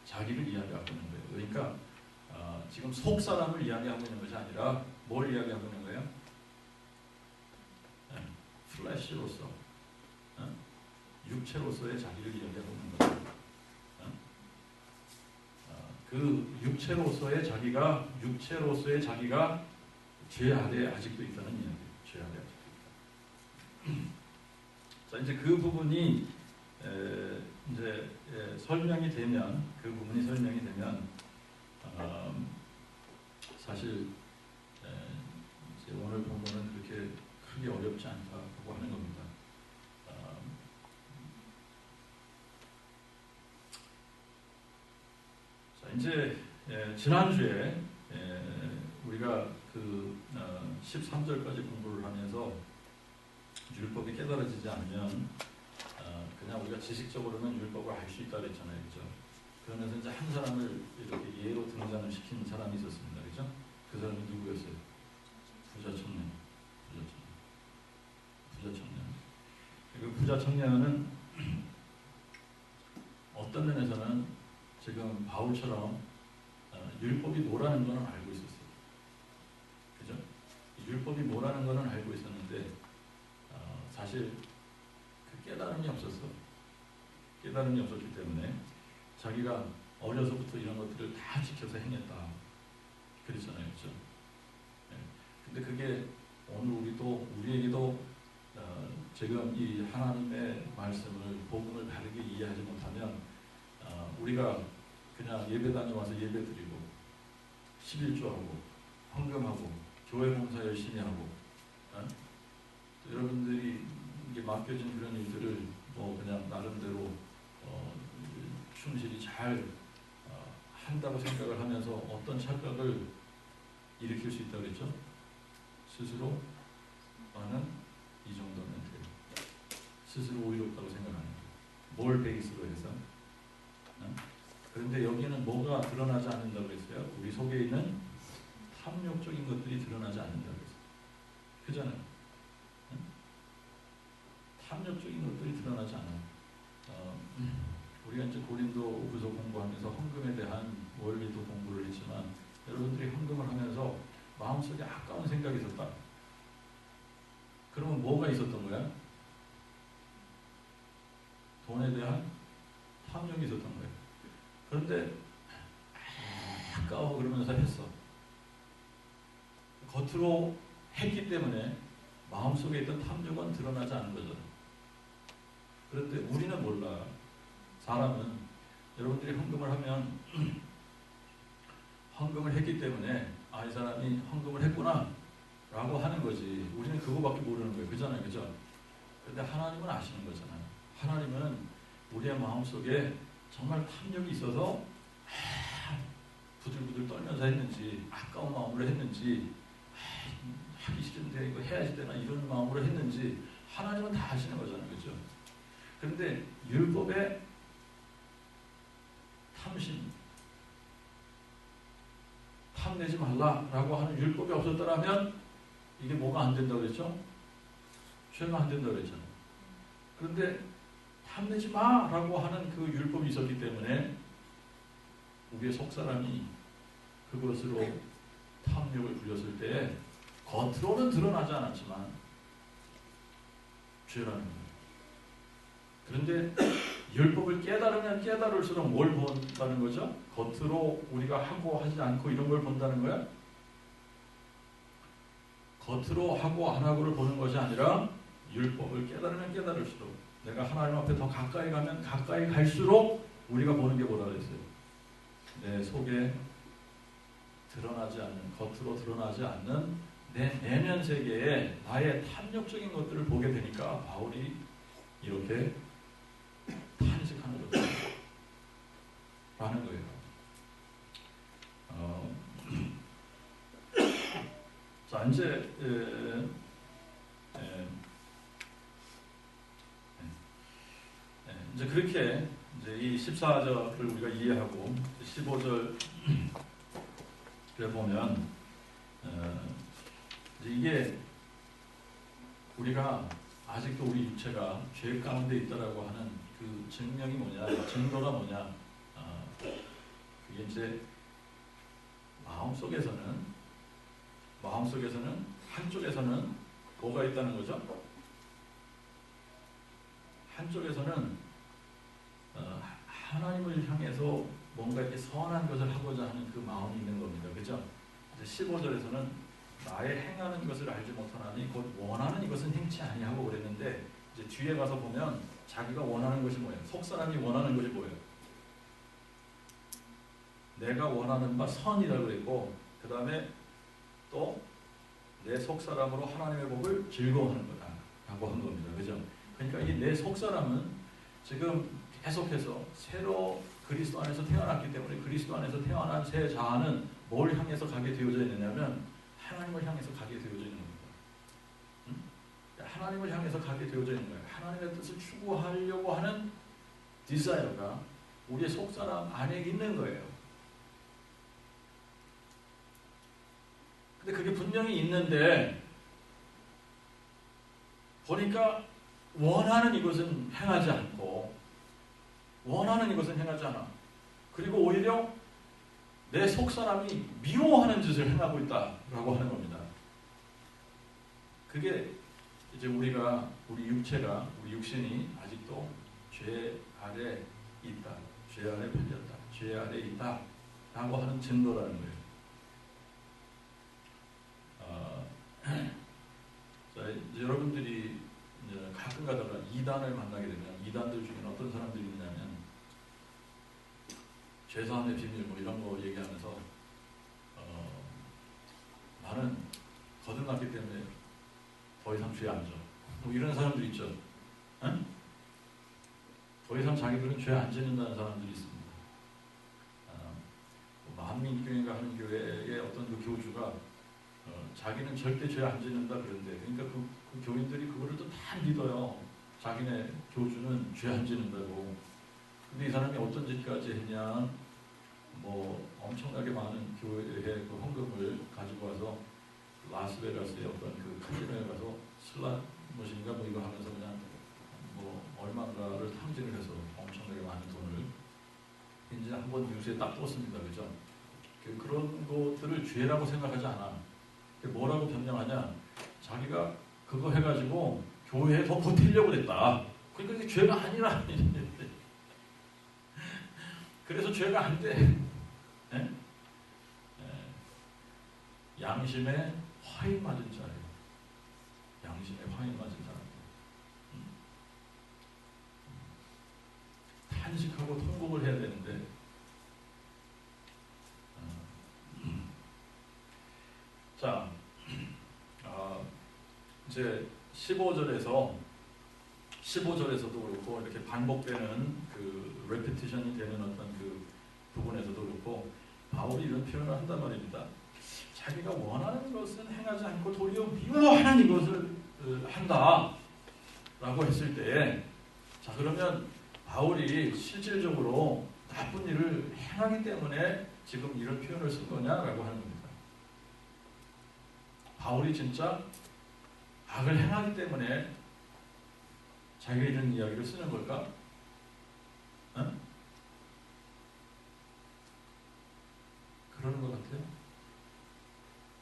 자기를 이야기하고 있는 거예요. 그러니까 지금 속 사람을 이야기하고 있는 것이 아니라 뭘 이야기하고 있는 거예요? 플래시로서, 육체로서의 자기를 이야기하고 있는 거예요. 그 육체로서의 자기가 죄 아래에 아직도 있다는 이야기예요. 죄 아래에 아직도 있다. 자, 이제 그 부분이 이제 설명이 되면, 사실 이제 오늘 본문은 그렇게 크게 어렵지 않다고 하는 겁니다. 자, 이제 지난주에 우리가 그 13절까지 공부를 하면서 율법이 깨달아지지 않으면 그냥 우리가 지식적으로는 율법을 알 수 있다 그랬잖아요. 그죠? 그러면서 이제 한 사람을 이렇게 예로 등장을 시킨 사람이 있었습니다. 그죠? 그 사람이 누구였어요? 부자 청년. 그 부자 청년은 어떤 면에서는 지금 바울처럼 율법이 뭐라는 것은 알고 있었어요. 그죠? 율법이 뭐라는 것은 알고 있었는데 사실 그 깨달음이 없었기 때문에 자기가 어려서부터 이런 것들을 다 지켜서 행했다. 그랬잖아요. 그죠? 근데 그게 오늘 우리에게도 지금 이 하나님의 말씀을, 복음을 바르게 이해하지 못하면 우리가 그냥 예배당에 와서 예배드리고 11조하고 헌금하고 교회 봉사 열심히 하고 여러분들이 이게 맡겨진 그런 일들을 뭐 그냥 나름대로 충실히 잘 한다고 생각을 하면서 어떤 착각을 일으킬 수 있다고 그랬죠? 스스로 나는 이 정도면 돼요. 스스로 오히롭다고 생각하는 거예요. 뭘 베이스로 해서. 그런데 여기는 뭐가 드러나지 않는다고 했어요? 우리 속에 있는 탐욕적인 것들이 드러나지 않는다고 했어요. 그잖아요. 탐욕적인 것들이 드러나지 않아요. 우리가 이제 고린도 후서 공부하면서 헌금에 대한 원리도 공부를 했지만 여러분들이 헌금을 하면서 마음속에 아까운 생각이 있었다. 그러면 뭐가 있었던 거야? 돈에 대한 탐욕이 있었던 거예요. 그런데 아까워 그러면서 했어. 겉으로 했기 때문에 마음속에 있던 탐욕은 드러나지 않은 거죠. 그런데 우리는 몰라. 사람은 여러분들이 헌금을 하면 헌금을 했기 때문에 이 사람이 헌금을 했구나 라고 하는 거지. 우리는 그거밖에 모르는 거예요. 그잖아요. 그죠? 그런데 하나님은 아시는 거잖아요. 하나님은 우리의 마음속에 정말 탐욕이 있어서 부들부들 떨면서 했는지, 아까운 마음으로 했는지, 하기 싫은데 이거 해야지 되나 이런 마음으로 했는지 하나님은 다 아시는 거잖아요. 그죠? 그런데 율법의 탐심, 탐내지 말라라고 하는 율법이 없었더라면 이게 뭐가 안 된다고 그랬죠? 죄가 안 된다고 그랬잖아요. 그런데 탐내지 마라고 하는 그 율법이 있었기 때문에 우리의 속사람이 그것으로 탐욕을 부렸을 때 겉으로는 드러나지 않았지만 죄라는 거예요. 그런데 율법을 깨달으면 깨달을수록 뭘 본다는 거죠? 겉으로 우리가 하고 하지 않고 이런 걸 본다는 거야? 겉으로 하고 안 하고를 보는 것이 아니라 율법을 깨달으면 깨달을수록 내가 하나님 앞에 더 가까이 가면 가까이 갈수록 우리가 보는 게 뭐라 그랬어요? 내 속에 드러나지 않는, 겉으로 드러나지 않는 내 내면 세계에 나의 탐욕적인 것들을 보게 되니까 바울이 이렇게 탄식하는 거죠. 라는 거예요. 자, 이제 이제 그렇게 이제 이 14절을 우리가 이해하고 15절에 보면 이제 이게 우리가 아직도 우리 육체가 죄 가운데 있다라고 하는 그 증명이 뭐냐, 증거가 뭐냐, 그게 이제 마음속에서는 한쪽에서는 뭐가 있다는 거죠? 한쪽에서는 하나님을 향해서 뭔가 이렇게 선한 것을 하고자 하는 그 마음이 있는 겁니다. 그죠? 15절에서는 나의 행하는 것을 알지 못하나니 곧 원하는 이것은 행치 아니하고 그랬는데, 이제 뒤에 가서 보면 자기가 원하는 것이 뭐예요? 속사람이 원하는 것이 뭐예요? 내가 원하는 바 선이라고 그랬고, 그 다음에 또 내 속사람으로 하나님의 복을 즐거워하는 거다 라고 한 겁니다. 그죠? 그러니까 이 내 속사람은 지금 계속해서 새로 그리스도 안에서 태어났기 때문에, 그리스도 안에서 태어난 새 자아는 뭘 향해서 가게 되어져 있느냐면 하나님을 향해서 가게 되어져 있는 겁니다. 하나님을 향해서 가게 되어져 있는 거예요. 하나님의 뜻을 추구하려고 하는 디자이어가 우리의 속사람 안에 있는 거예요. 근데 그게 분명히 있는데 보니까 원하는 이것은 행하지 않고, 원하는 이것은 행하지 않아. 그리고 오히려 내 속사람이 미워하는 짓을 행하고 있다라고 하는 겁니다. 그게 이제 우리 육체가, 우리 육신이 아직도 죄 아래 있다, 죄 아래 팔렸다, 죄 아래 있다라고 하는 증거라는 거예요. 자, 이제 여러분들이 이제 가끔 가다가 이단을 만나게 되면, 이단들 중에 어떤 사람들이 있냐면 죄사함의 비밀 뭐 이런 거 얘기하면서 나는 거듭났기 때문에 더 이상 죄 안 져, 뭐 이런 사람들 있죠. 응? 더 이상 자기들은 죄 안 짓는다는 사람들이 있습니다. 만민교회인가 하는 교회의 어떤 그 교주가 자기는 절대 죄 안 짓는다 그런데, 그러니까 그 교인들이 그거를 또 다 믿어요. 자기네 교주는 죄 안 짓는다고. 근데 이 사람이 어떤 짓까지 했냐, 뭐 엄청나게 많은 교회의 그 헌금을 가지고 와서 라스베가스의 어떤 그 카지노에 가서 슬롯 머신인가 뭐 이거 하면서 그냥 뭐 얼마인가를 탕진을 해서 엄청나게 많은 돈을 이제 한번 뉴스에 딱 떴습니다. 그죠? 그런 것들을 죄라고 생각하지 않아. 뭐라고 변명하냐? 자기가 그거 해가지고 교회에 더 보태려고 했다. 그러니까 이게 죄가 아니라. 그래서 죄가 안 돼. 네? 양심에 화인 맞은 자예요. 양심에 화인 맞은 사람. 탄식하고 통곡을 해야 되는데, 자, 이제 15절에서도 그렇고, 이렇게 반복되는 그 레피티션이 되는 어떤 그 부분에서도 그렇고, 바울이 이런 표현을 한단 말입니다. 자기가 원하는 것은 행하지 않고 도리어 미워하는 이것을 한다 라고 했을 때, 자, 그러면 바울이 실질적으로 나쁜 일을 행하기 때문에 지금 이런 표현을 쓴 거냐라고 하는 겁니다. 바울이 진짜 악을 행하기 때문에 자기가 이런 이야기를 쓰는 걸까? 응? 그러는 것 같아요?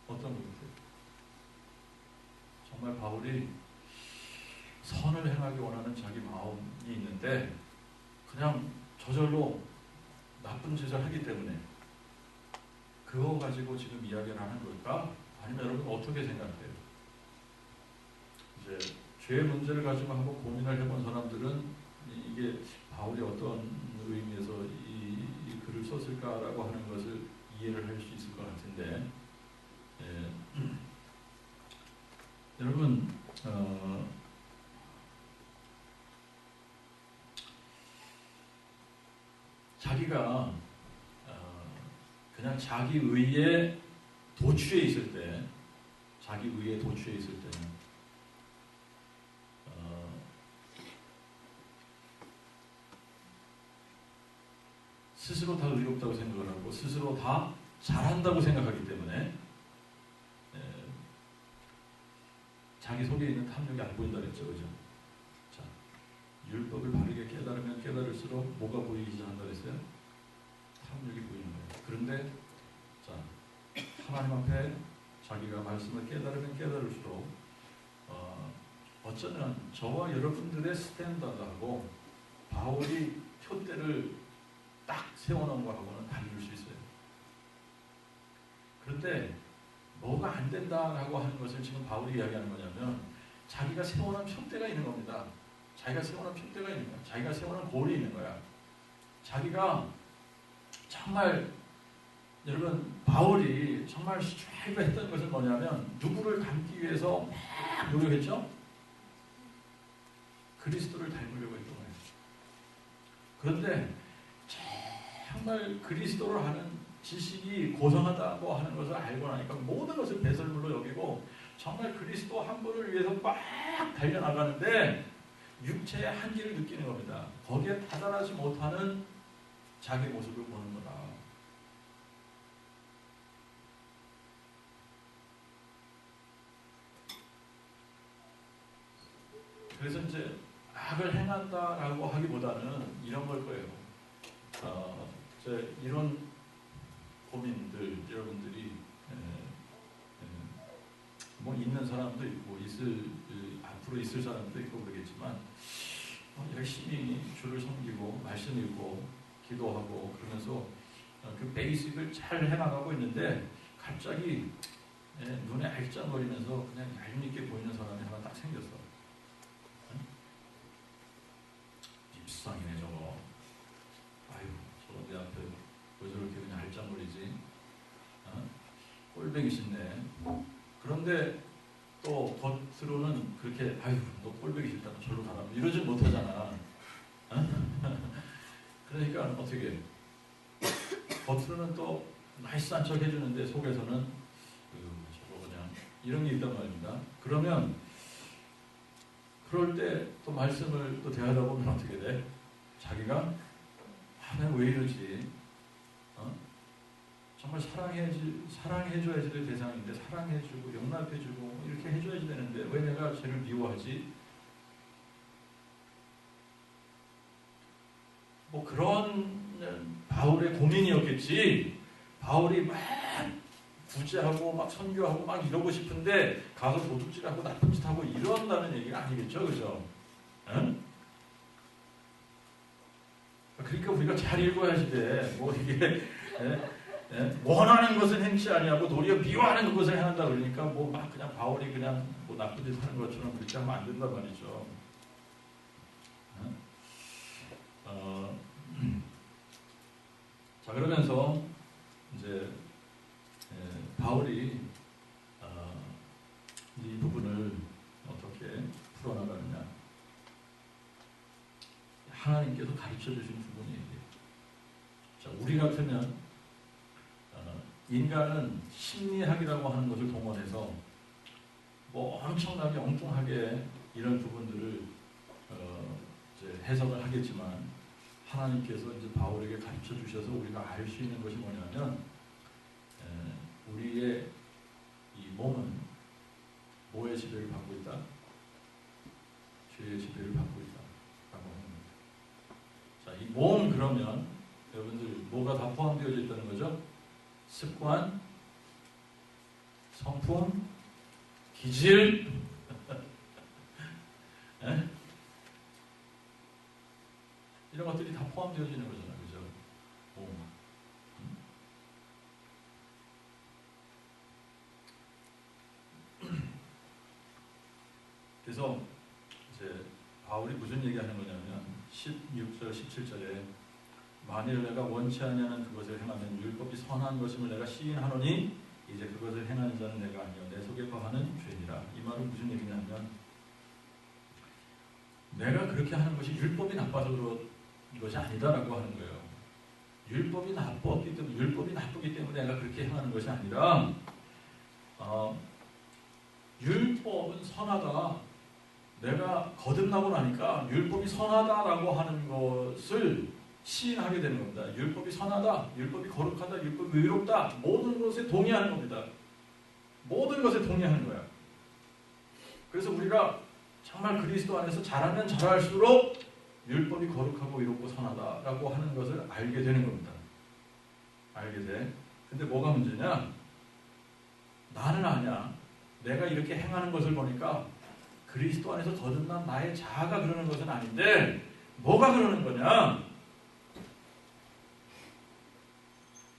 어떤 것 같아요? 정말 바울이 선을 행하기 원하는 자기 마음이 있는데 그냥 저절로 나쁜 짓을 하기 때문에 그거 가지고 지금 이야기를 하는 걸까? 아니면 여러분 어떻게 생각해요? 이제 죄의 문제를 가지고 한번 고민을 해본 사람들은 이게 바울이 어떤 의미에서 이 글을 썼을까라고 하는 것을 이해를 할 수 있을 것 같은데, 여러분 자기가 그냥 자기 의에 도취해 있을 때, 스스로 다 의롭다고 생각을 하고 스스로 다 잘한다고 생각하기 때문에 자기 속에 있는 탐욕이 안 보인다 그랬죠. 그죠? 자, 율법을 바르게 깨달으면 깨달을수록 뭐가 보이기 시작한다 그랬어요? 탐욕이 보이는 거예요. 그런데 자, 하나님 앞에 자기가 말씀을 깨달으면 깨달을수록 어쩌면 저와 여러분들의 스탠다드하고 바울이 표대를 딱 세워놓은 거하고는 달릴 수 있어요. 그런데 뭐가 안 된다라고 하는 것을 지금 바울이 이야기하는 거냐면 자기가 세워놓은 표대가 있는 겁니다. 자기가 세워놓은 표대가 있는 거야. 자기가 세워놓은 골이 있는 거야. 자기가 정말 여러분 바울이 정말 스트라이브 했던 것은 뭐냐면 누구를 닮기 위해서 막 노력했죠? 그리스도를 닮으려고 했던 거예요. 그런데 정말 그리스도를 아는 지식이 고상하다고 하는 것을 알고 나니까 모든 것을 배설물로 여기고 정말 그리스도 한 분을 위해서 막 달려나가는데 육체의 한계를 느끼는 겁니다. 거기에 다다르지 못하는 자기 모습을 보는 거다. 그래서 이제 악을 행한다라고 하기보다는 이런 걸 거예요. 이런 고민들 여러분들이 뭐 있는 사람도 있고 앞으로 있을 사람도 있고 그러겠지만 열심히 주를 섬기고 말씀 읽고 기도하고 그러면서 그 베이직을 잘 해나가고 있는데 갑자기 눈에 알짱거리면서 그냥 얄밉게 보이는 사람이 하나 딱 생겼어. 입상이네 저거. 아유 저거 내 앞에 왜 저렇게 그냥 알짱거리지? 꼴배기 싫네. 그런데 또 겉으로는 그렇게 아유 너 꼴배기 싫다 절로 가라 이러지 못하잖아. 그러니까 어떻게 겉으로는 또 나이스한 척 해주는데 속에서는 저거 그냥 이런 게 있단 말입니다. 그러면 그럴 때 또 말씀을 또 대하다 보면 어떻게 돼? 자기가 내가 왜 이러지? 정말 사랑해줘야지 될 대상인데 사랑해주고 용납해주고 이렇게 해줘야지 되는데 왜 내가 쟤를 미워하지? 뭐 그런 바울의 고민이었겠지. 바울이 막 구제하고 막 선교하고 막 이러고 싶은데 가서 도둑질하고 나쁜 짓하고 이런다는 얘기가 아니겠죠, 그죠? 응? 그러니까 우리가 잘 읽어야지 돼. 뭐 이게 원하는 것은 행치 아니하고 도리어 미워하는 것을 행한다 그러니까 뭐 막 그냥 바울이 그냥 뭐 나쁜 짓 하는 것처럼 그렇게 하면 안 된단 말이죠. 자 그러면서 이제 바울이 이 부분을 어떻게 풀어나가느냐. 하나님께서 가르쳐 주신 부분이에요. 자, 우리 같으면 인간은 심리학이라고 하는 것을 동원해서 뭐 엄청나게 엉뚱하게 이런 부분들을 이제 해석을 하겠지만 하나님께서 이제 바울에게 가르쳐 주셔서 우리가 알 수 있는 것이 뭐냐면 우리의 이 몸은 뭐의 지배를 받고 있다? 죄의 지배를 받고 있다라고 하는 겁니다. 자, 이 몸 그러면 여러분들 뭐가 다 포함되어져 있다는 거죠? 습관, 성품, 기질, 이런 것들이 다 포함되어지는 거잖아요, 그죠? 몸. 그래서 이제 바울이 무슨 얘기하는 거냐면 16절, 17절에 만일 내가 원치 아니하는 그것을 행하면 율법이 선한 것임을 내가 시인하노니 이제 그것을 행하는 자는 내가 아니요 내 속에 거하는 죄니라. 이 말은 무슨 얘기냐면 내가 그렇게 하는 것이 율법이 나빠서 그런 것이 아니다라고 하는 거예요. 율법이 나쁘기 때문에 내가 그렇게 행하는 것이 아니라 율법은 선하다. 내가 거듭나고 나니까 율법이 선하다라고 하는 것을 시인하게 되는 겁니다. 율법이 선하다, 율법이 거룩하다, 율법이 의롭다, 모든 것에 동의하는 겁니다. 모든 것에 동의하는 거야. 그래서 우리가 정말 그리스도 안에서 자라면 자랄수록 율법이 거룩하고 의롭고 선하다라고 하는 것을 알게 되는 겁니다. 알게 돼. 근데 뭐가 문제냐? 나는 아니야. 내가 이렇게 행하는 것을 보니까 그리스도 안에서 거듭난 나의 자아가 그러는 것은 아닌데 뭐가 그러는 거냐?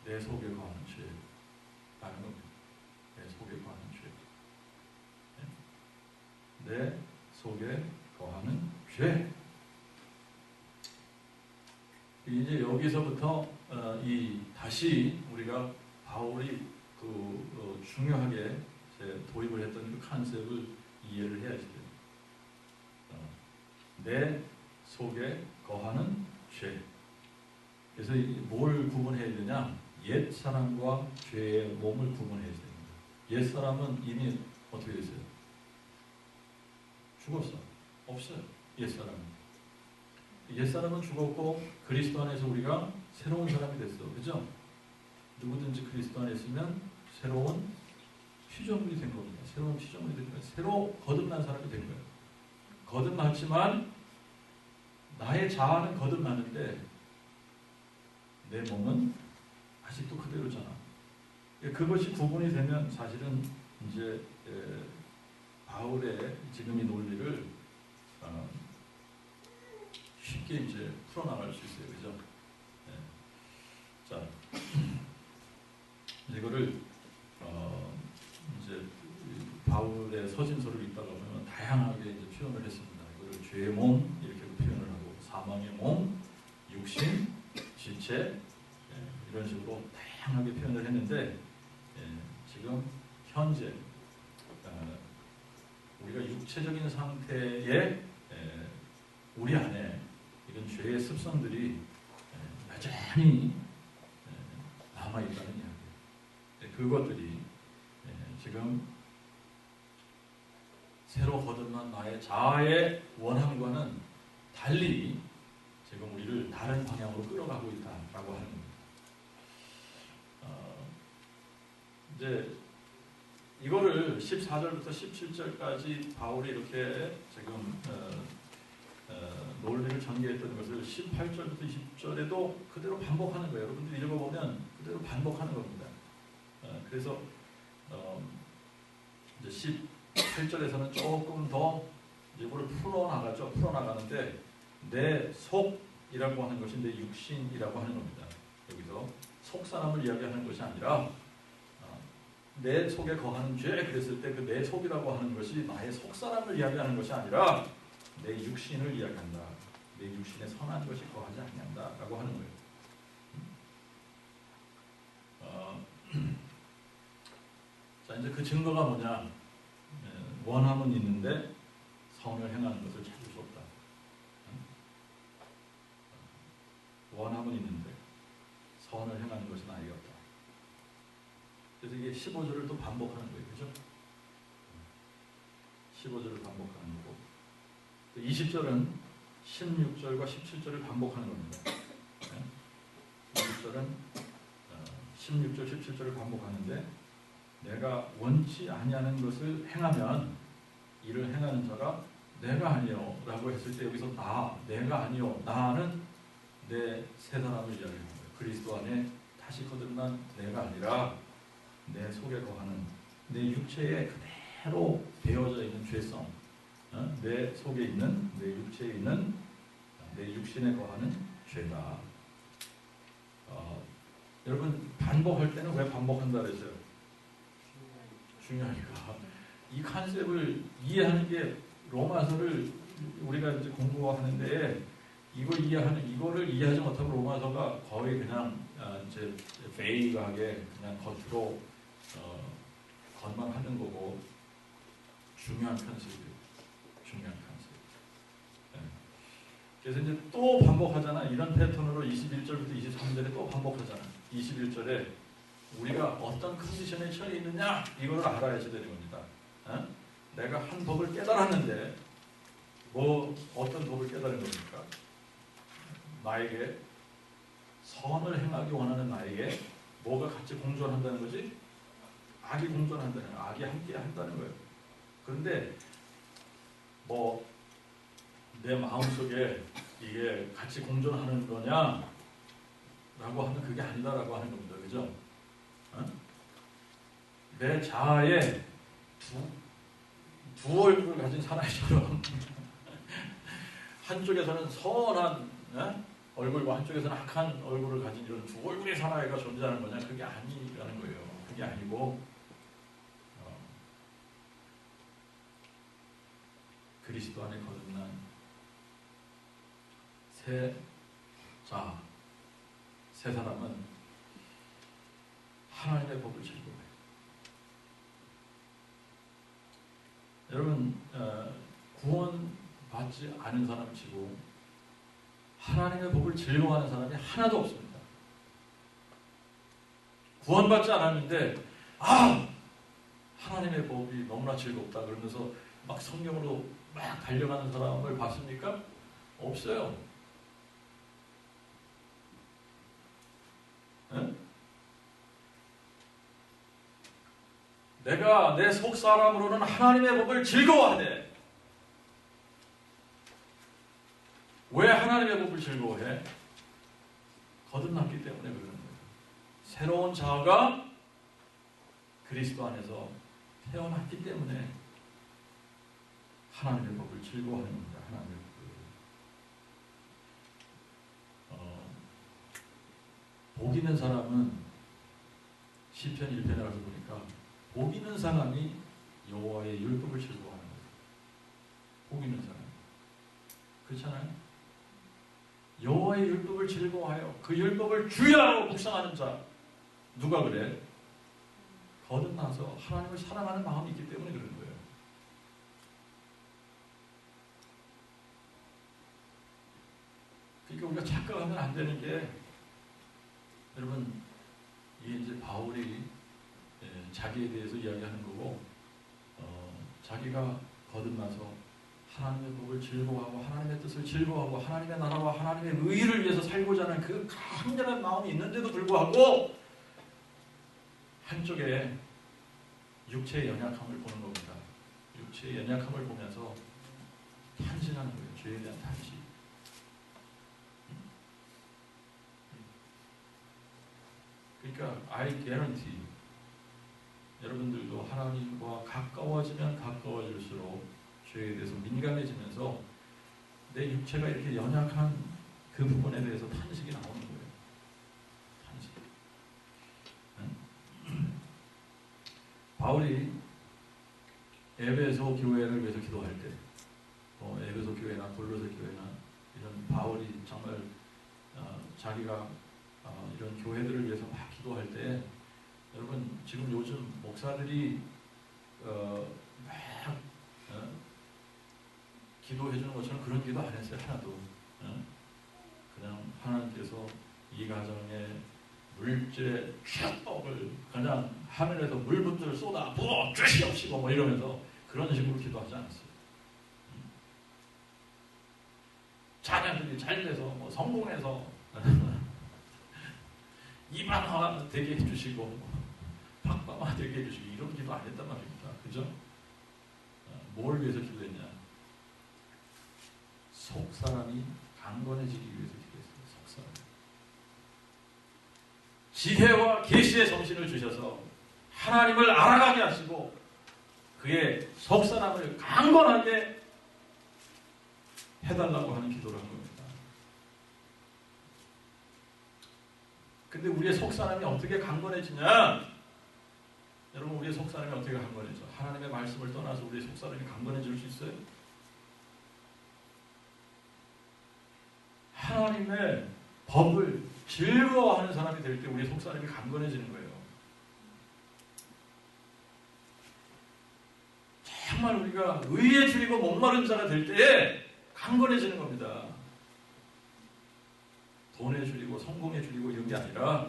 내 속에 거하는 죄라는 겁니다. 내 속에 거하는 죄. 내 속에 거하는 죄. 이제 여기서부터 다시 우리가 바울이 중요하게 도입을 했던 그 컨셉을 이해를 해야지 돼요. 내 속에 거하는 죄. 그래서 뭘 구분해야 되냐? 옛 사람과 죄의 몸을 구분해야 됩니다. 옛 사람은 이미 어떻게 됐어요? 죽었어. 없어요. 옛 사람은. 옛 사람은 죽었고 그리스도 안에서 우리가 새로운 사람이 됐어. 그죠? 누구든지 그리스도 안에 있으면 새로운 피조물이 된 겁니다. 새로운 피조물이 된 거예요. 새로 거듭난 사람이 된 거예요. 거듭났지만 나의 자아는 거듭났는데 내 몸은 아직도 그대로잖아. 그것이 구분이 되면 사실은 이제 바울의 지금 이 논리를 쉽게 이제 풀어나갈 수 있어요. 그죠? 네. 자, 이거를 이제 바울의 서신서를 읽다가 보면 다양하게 이제 표현을 했습니다. 이거를 죄의 몸 이렇게 표현을 하고 사망의 몸, 육신, 지체 이런 식으로 다양하게 표현을 했는데 지금 현재 우리가 육체적인 상태에 우리 안에 이런 죄의 습성들이 여전히 남아있다는 이야기예요. 그것들이 지금 새로 거듭난 나의 자아의 원함과는 달리 지금 우리를 다른 방향으로 끌어가고 있다라고 하는 겁니다. 이제 이거를 14절부터 17절까지 바울이 이렇게 지금 논리를 전개했던 것을 18절부터 20절에도 그대로 반복하는 거예요. 여러분들 읽어보면 그대로 반복하는 겁니다. 그래서 이제 18절에서는 조금 더 이거를 풀어나가죠. 풀어나가는데 내 속이라고 하는 것이 내 육신이라고 하는 겁니다. 여기서 속 사람을 이야기하는 것이 아니라 내 속에 거하는 죄 그랬을 때 그 내 속이라고 하는 것이 나의 속 사람을 이야기하는 것이 아니라 내 육신을 이야기한다. 내 육신에 선한 것이 거하지 아니한다라고 하는 거예요. 자 이제 그 증거가 뭐냐? 원함은 있는데 선을 행하는 것을 찾을 수 없다. 원함은 있는데 선을 행하는 것은 아예 없다. 그래서 이게 15절을 또 반복하는 거예요. 그죠? 15절을 반복하는 거고 20절은 16절과 17절을 반복하는 겁니다. 20절은 16절, 17절을 반복하는데 내가 원치 아니하는 것을 행하면 이를 행하는 자가 내가 아니요 라고 했을 때 여기서 내가 아니요 나는 내 새 사람을 이야기하는 거예요. 그리스도 안에 다시 거듭난 내가 아니라 내 속에 거하는 내 육체에 그대로 배어져 있는 죄성, 내 속에 있는 내 육체에 있는 내 육신에 거하는 죄다. 여러분 반복할 때는 왜 반복한다 그랬어요? 중요하니까. 이 컨셉을 이해하는 게 로마서를 우리가 이제 공부하는데 이거를 이해하지 못하고 로마서가 거의 그냥 이제 베이그하게 그냥 겉으로 건망하는 거고 중요한 컨셉이에요. 중요한 컨셉. 네. 그래서 이제 또 반복하잖아. 이런 패턴으로 21절부터 23절에 또 반복하잖아. 21절에 우리가 어떤 컨디션에 처해 있느냐 이걸 알아야지 되는 겁니다. 내가 한 법을 깨달았는데 어떤 법을 깨달은 겁니까? 나에게 선을 행하기 원하는 나에게 뭐가 같이 공존한다는 거지? 악이 공존한다는 거예요. 악이 함께 한다는 거예요. 그런데 내 마음속에 이게 같이 공존하는 거냐 라고 하면 그게 아니다라고 하는 겁니다. 그죠? 내 자아에 두 얼굴을 가진 사나이처럼 한쪽에서는 선한 얼굴과 한쪽에서는 악한 얼굴을 가진 이런 두 얼굴의 사나이가 존재하는 거냐? 그게 아니라는 거예요. 그게 아니고 그리스도 안에 거듭난 새 사람은 하나님의 법을 즐거워해요. 여러분, 구원받지 않은 사람 치고 하나님의 법을 즐거워하는 사람이 하나도 없습니다. 구원받지 않았는데 하나님의 법이 너무나 즐겁다 그러면서 막 성경으로 막 달려가는 사람을 봤습니까? 없어요. 네? 내가 내 속 사람으로는 하나님의 법을 즐거워하네. 왜 하나님의 법을 즐거워해? 거듭났기 때문에 그러는 거예요. 새로운 자아가 그리스도 안에서 태어났기 때문에 하나님의 법을 즐거워하는 겁니다. 하나님의 법을. 복 있는 사람은 시편 1편에 가서 보니까 복 있는 사람이 여호와의 율법을 즐거워하는 거예요. 복 있는 사람. 그렇잖아요? 여호와의 율법을 즐거워하여 그 율법을 주야로 묵상하는 자. 누가 그래? 거듭나서 하나님을 사랑하는 마음이 있기 때문에 그런 거예요. 그러니까 우리가 착각하면 안 되는 게, 여러분, 이게 이제 바울이 자기에 대해서 이야기하는 거고, 자기가 거듭나서 하나님의 법을 즐거워하고 하나님의 뜻을 즐거워하고 하나님의 나라와 하나님의 의를 위해서 살고자 하는 그 강렬한 마음이 있는데도 불구하고 한쪽에 육체의 연약함을 보는 겁니다. 육체의 연약함을 보면서 탄식하는 거예요. 죄에 대한 탄식. 그러니까 I guarantee 여러분들도 하나님과 가까워지면 가까워질수록 죄에 대해서 민감해지면서 내 육체가 이렇게 연약한 그 부분에 대해서 탄식이 나오는 거예요. 탄식. 바울이 에베소 교회를 위해서 기도할 때, 에베소 교회나 골로새 교회나 이런 바울이 정말 자기가 이런 교회들을 위해서 막 기도할 때, 여러분 지금 요즘 목사들이 막 기도해주는 것처럼 그런 기도 안 했어요. 하나도. 그냥 하나님께서 이 가정에 물질의 축복을 그냥 하늘에서 물붓을 쏟아 부어 주시옵시고 뭐 이러면서 그런 식으로 기도하지 않았어요. 자녀들이 잘 돼서 뭐 성공해서 이방화 되게 해주시고 박방화 되게 해주시고 이런 기도 안 했단 말입니다. 그죠? 뭘 위해서 기도했냐? 속사람이 강건해지기 위해서 기도했어요. 속사람. 지혜와 계시의 정신을 주셔서 하나님을 알아가게 하시고 그의 속사람을 강건하게 해달라고 하는 기도를 한 겁니다. 근데 우리의 속사람이 어떻게 강건해지냐? 여러분, 우리의 속사람이 어떻게 강건해져? 하나님의 말씀을 떠나서 우리의 속사람이 강건해질 수 있어요? 하나님의 법을 즐거워하는 사람이 될 때 우리의 속사람이 강건해지는 거예요. 정말 우리가 의에 줄이고 목마른 자가 될 때에 강건해지는 겁니다. 돈에 줄이고 성공에 줄이고 이런 게 아니라,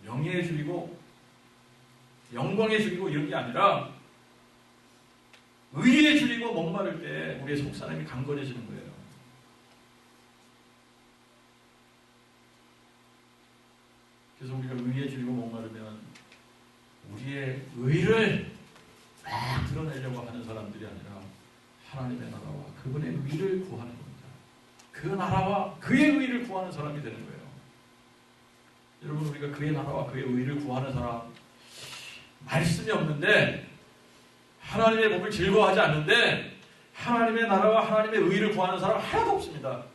명예에 줄이고 영광에 줄이고 이런 게 아니라 의에 줄이고 목마를 때 우리의 속사람이 강건해지는 거예요. 그래서 우리가 의에 줄이고 목마르면 우리의 의를 막 드러내려고 하는 사람들이 아니라 하나님의 나라와 그분의 의를 구하는 겁니다. 그 나라와 그의 의를 구하는 사람이 되는 거예요. 여러분, 우리가 그의 나라와 그의 의를 구하는 사람 말씀이 없는데, 하나님의 법을 즐거워하지 않는데, 하나님의 나라와 하나님의 의를 구하는 사람 하나도 없습니다.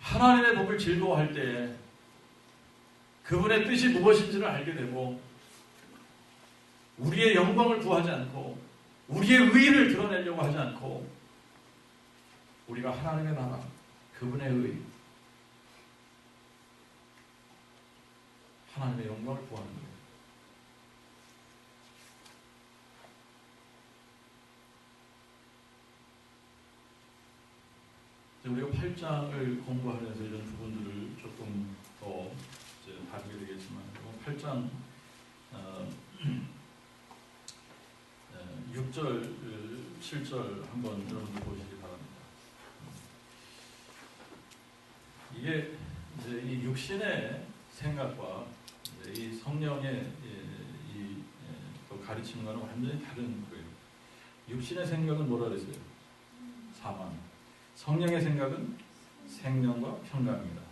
하나님의 법을 즐거워할 때 그분의 뜻이 무엇인지를 알게 되고, 우리의 영광을 구하지 않고 우리의 의의를 드러내려고 하지 않고 우리가 하나님의 나라, 그분의 의, 하나님의 영광을 구하는 거예요. 우리가 8장을 공부하면서 이런 부분들을 조금 더 다루게 되겠지만, 8장 6절, 7절 한번 여러분들 보시기 바랍니다. 이게 이제 이 육신의 생각과 이제 이 성령의 이 가르침과는 완전히 다른 거예요. 육신의 생각은 뭐라 그랬어요? 사망. 성령의 생각은 생명과 평강입니다.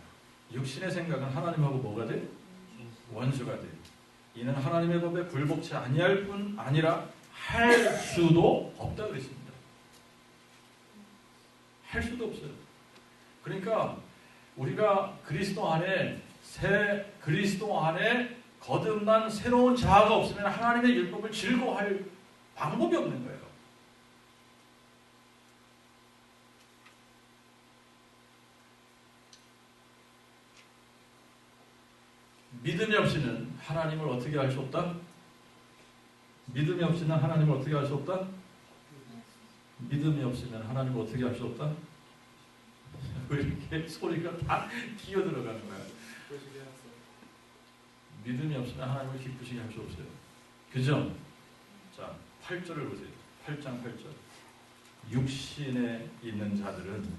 육신의 생각은 하나님하고 뭐가 돼? 원수가 돼. 이는 하나님의 법에 굴복치 아니할 뿐 아니라 할 수도 없다 그랬습니다. 할 수도 없어요. 그러니까 우리가 그리스도 안에 거듭난 새로운 자아가 없으면 하나님의 율법을 즐거워할 방법이 없는 거예요. 믿음이 없이는 하나님을 어떻게 알 수 없다? 믿음이 없이는 하나님을 어떻게 알 수 없다? 믿음이 없으면 하나님을 어떻게 알 수 없다? 왜 이렇게 소리가 다 기어 들어가는 거야? 믿음이 없으면 하나님을 기쁘시게 할 수 없어요. 그죠? 자, 8절을 보세요. 8장 8절. 육신에 있는 자들은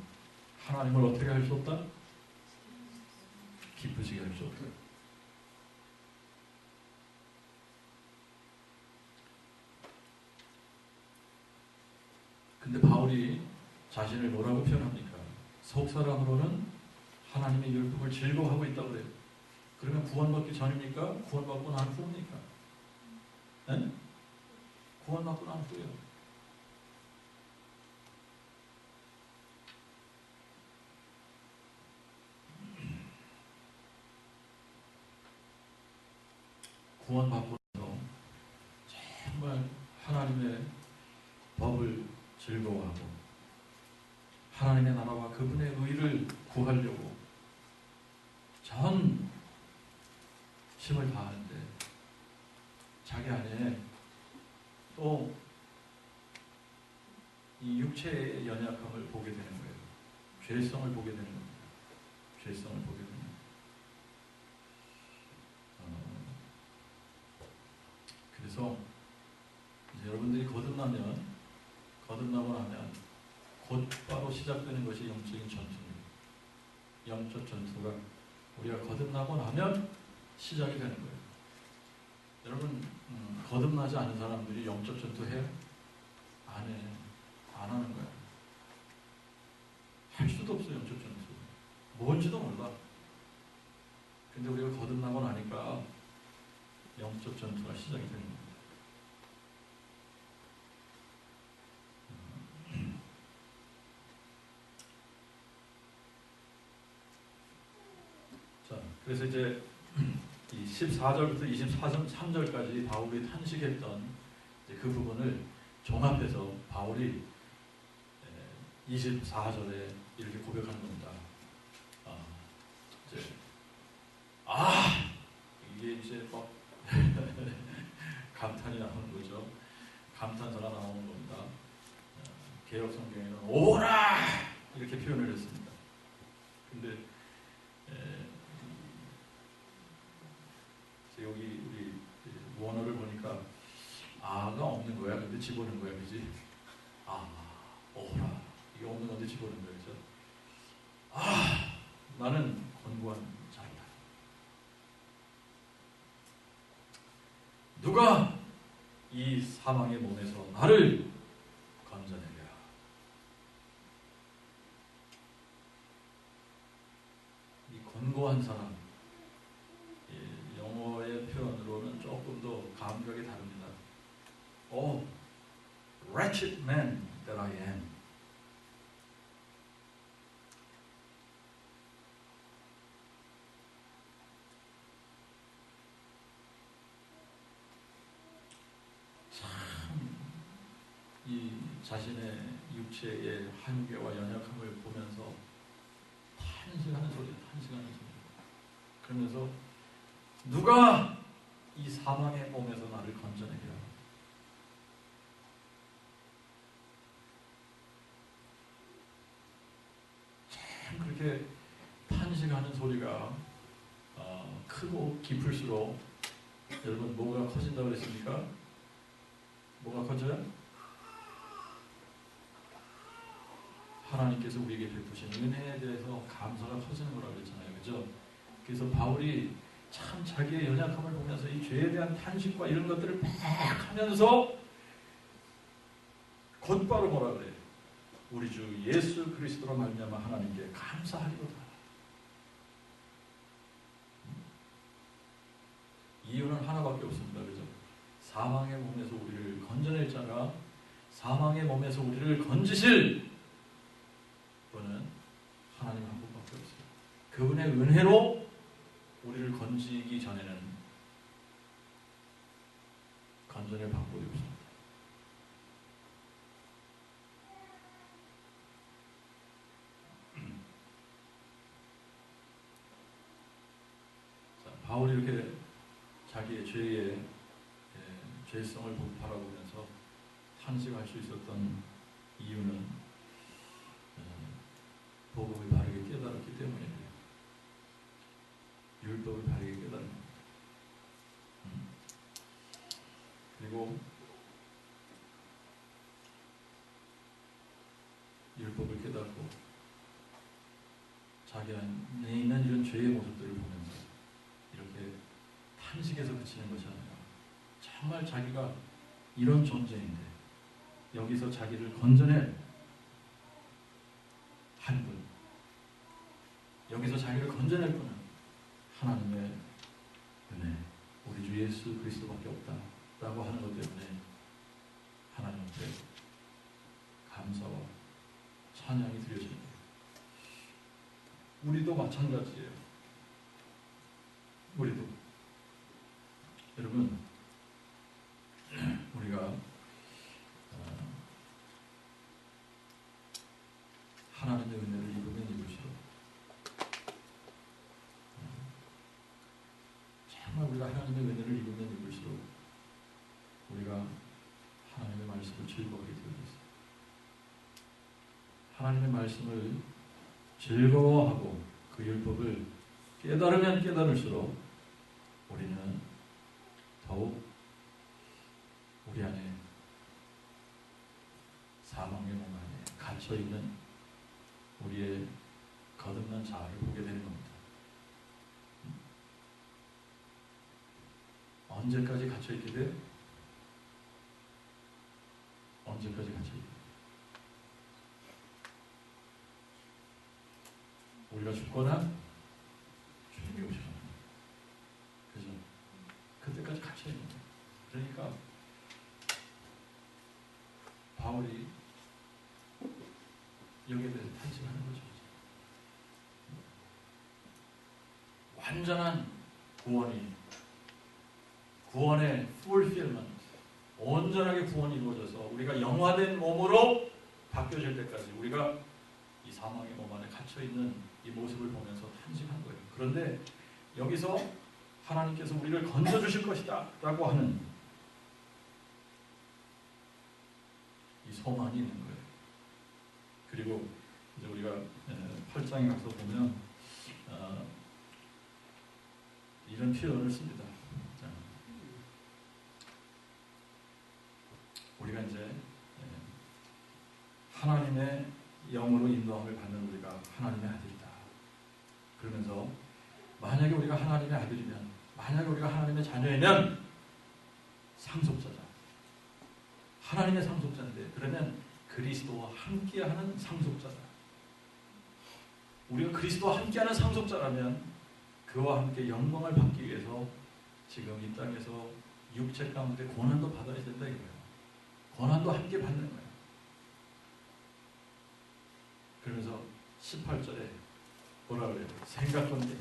하나님을 어떻게 할 수 없다? 기쁘시게 할 수 없다. 근데 바울이 자신을 뭐라고 표현합니까? 속 사람으로는 하나님의 율법을 즐거워하고 있다고 그래요. 그러면 구원받기 전입니까? 구원받고 난 후입니까? 네? 구원받고 난 후예요. 구원받고 나서 정말 하나님의 법을 즐거워하고 하나님의 나라와 그분의 의를 구하려고 전 힘을 다하는데 자기 안에 또 이 육체의 연약함을 보게 되는 거예요. 죄성을 보게 되는 겁니다. 죄성을 보게 되는 거예요. 그래서 이제 여러분들이 거듭나고 나면 곧바로 시작되는 것이 영적인 전투입니다. 영적 전투가 우리가 거듭나고 나면 시작이 되는 거예요. 여러분, 거듭나지 않은 사람들이 영적 전투 해요? 안 해. 안 하는 거야. 할 수도 없어요, 영적 전투. 뭔지도 몰라. 근데 우리가 거듭나고 나니까 영적 전투가 시작이 되는 거예요. 자, 그래서 이제 이 14절부터 23절까지 바울이 탄식했던 그 부분을 종합해서 바울이 24절에 이렇게 고백하는 겁니다. 이게 이제 막 감탄이 나오는 거죠. 감탄사가 나오는 겁니다. 개역 성경에는 오라 이렇게 표현을 했습니다. 근데 여기 우리 원어를 보니까 아가 없는 거야. 근데 집어넣은 거야, 그지? 오라 이게 없는 건데 집어넣은 거야, 그죠? 나는 권고한 자이다. 누가 이 사망의 몸에서 나를 건져내랴. 무도한 사람. 영어의 표현으로는 조금 더 감각이 다릅니다. Oh, wretched man that I am. 이 자신의 육체의 한계와 연약함을 보면서 탄식하는 소리. 그러면서 누가 이 사망의 몸에서 나를 건져내리라. 참 그렇게 탄식하는 소리가 크고 깊을수록 여러분 뭐가 커진다고 그랬습니까? 뭐가 커져요? 하나님께서 우리에게 베푸신 은혜에 대해서 감사가 커지는 거라고 그랬잖아요. 그죠? 그래서 바울이 참 자기의 연약함을 보면서 이 죄에 대한 탄식과 이런 것들을 막 하면서 곧바로 뭐라 그래요? 우리 주 예수 그리스도로 말미암아 하나님께 감사하리로다. 이유는 하나밖에 없습니다. 그죠? 사망의 몸에서 우리를 건져낼 자가 사망의 몸에서 우리를 건지실 분은 하나님 한 분밖에 없어요. 그분의 은혜로 우리를 건지기 전에는 건져낼 방법이 없습니다. 자, 바울이 이렇게 자기의 죄성을 바라보면서 탄식할 수 있었던 이유는 복음을 바르게 깨달았기 때문입니다. 율법을 바르게 깨달은 겁니다. 그리고 율법을 깨닫고 자기 안에 있는 이런 죄의 모습들을 보면서 이렇게 탄식에서 그치는 것이 아니라 정말 자기가 이런 존재인데 여기서 자기를 건져낼 한 분, 여기서 자기를 건져낼 분은 하나님의 은혜, 우리 주 예수 그리스도밖에 없다라고 하는 것 때문에 하나님 앞에 감사와 찬양이 드려집니다. 우리도 마찬가지예요. 우리도 여러분 우리가 하나님의 은혜를 입으면 입을수록 정말 우리가 하나님의 은혜를 입으면 입을수록 우리가 하나님의 말씀을 즐거워하게 되어 있어요. 하나님의 말씀을 즐거워하고 그 율법을 깨달으면 깨달을수록 우리는 더욱 우리 안에 사망의 몸 안에 갇혀있는 우리의 거듭난 자아를 보게 되는 겁니다. 언제까지 갇혀있게 돼요? 언제까지 갇혀있게 돼요? 우리가 죽거나 주님이 오시거나 그죠? 그때까지 갇혀있는 거예요. 그러니까 바울이 여기에 대해서 탄식하는 거죠. 완전한 구원의 fulfillment, 온전하게 구원이 이루어져서 우리가 영화된 몸으로 바뀌어질 때까지 우리가 이 사망의 몸 안에 갇혀있는 이 모습을 보면서 탄식한 거예요. 그런데 여기서 하나님께서 우리를 건져주실 것이다 라고 하는 이 소망이 있는 거예요. 그리고 이제 우리가 8장에 가서 보면 이런 표현을 씁니다. 자, 우리가 이제 하나님의 영으로 인도함을 받는 우리가 하나님의 아들이다. 그러면서 만약에 우리가 하나님의 아들이면, 만약에 우리가 하나님의 자녀이면 상속자다. 하나님의 상속자인데 그러면 그리스도와 함께하는 상속자다. 우리가 그리스도와 함께하는 상속자라면 그와 함께 영광을 받기 위해서 지금 이 땅에서 육체 가운데 고난도 받아야 된다 이거예요. 고난도 함께 받는 거예요. 그러면서 18절에 뭐라 그래요? 생각건대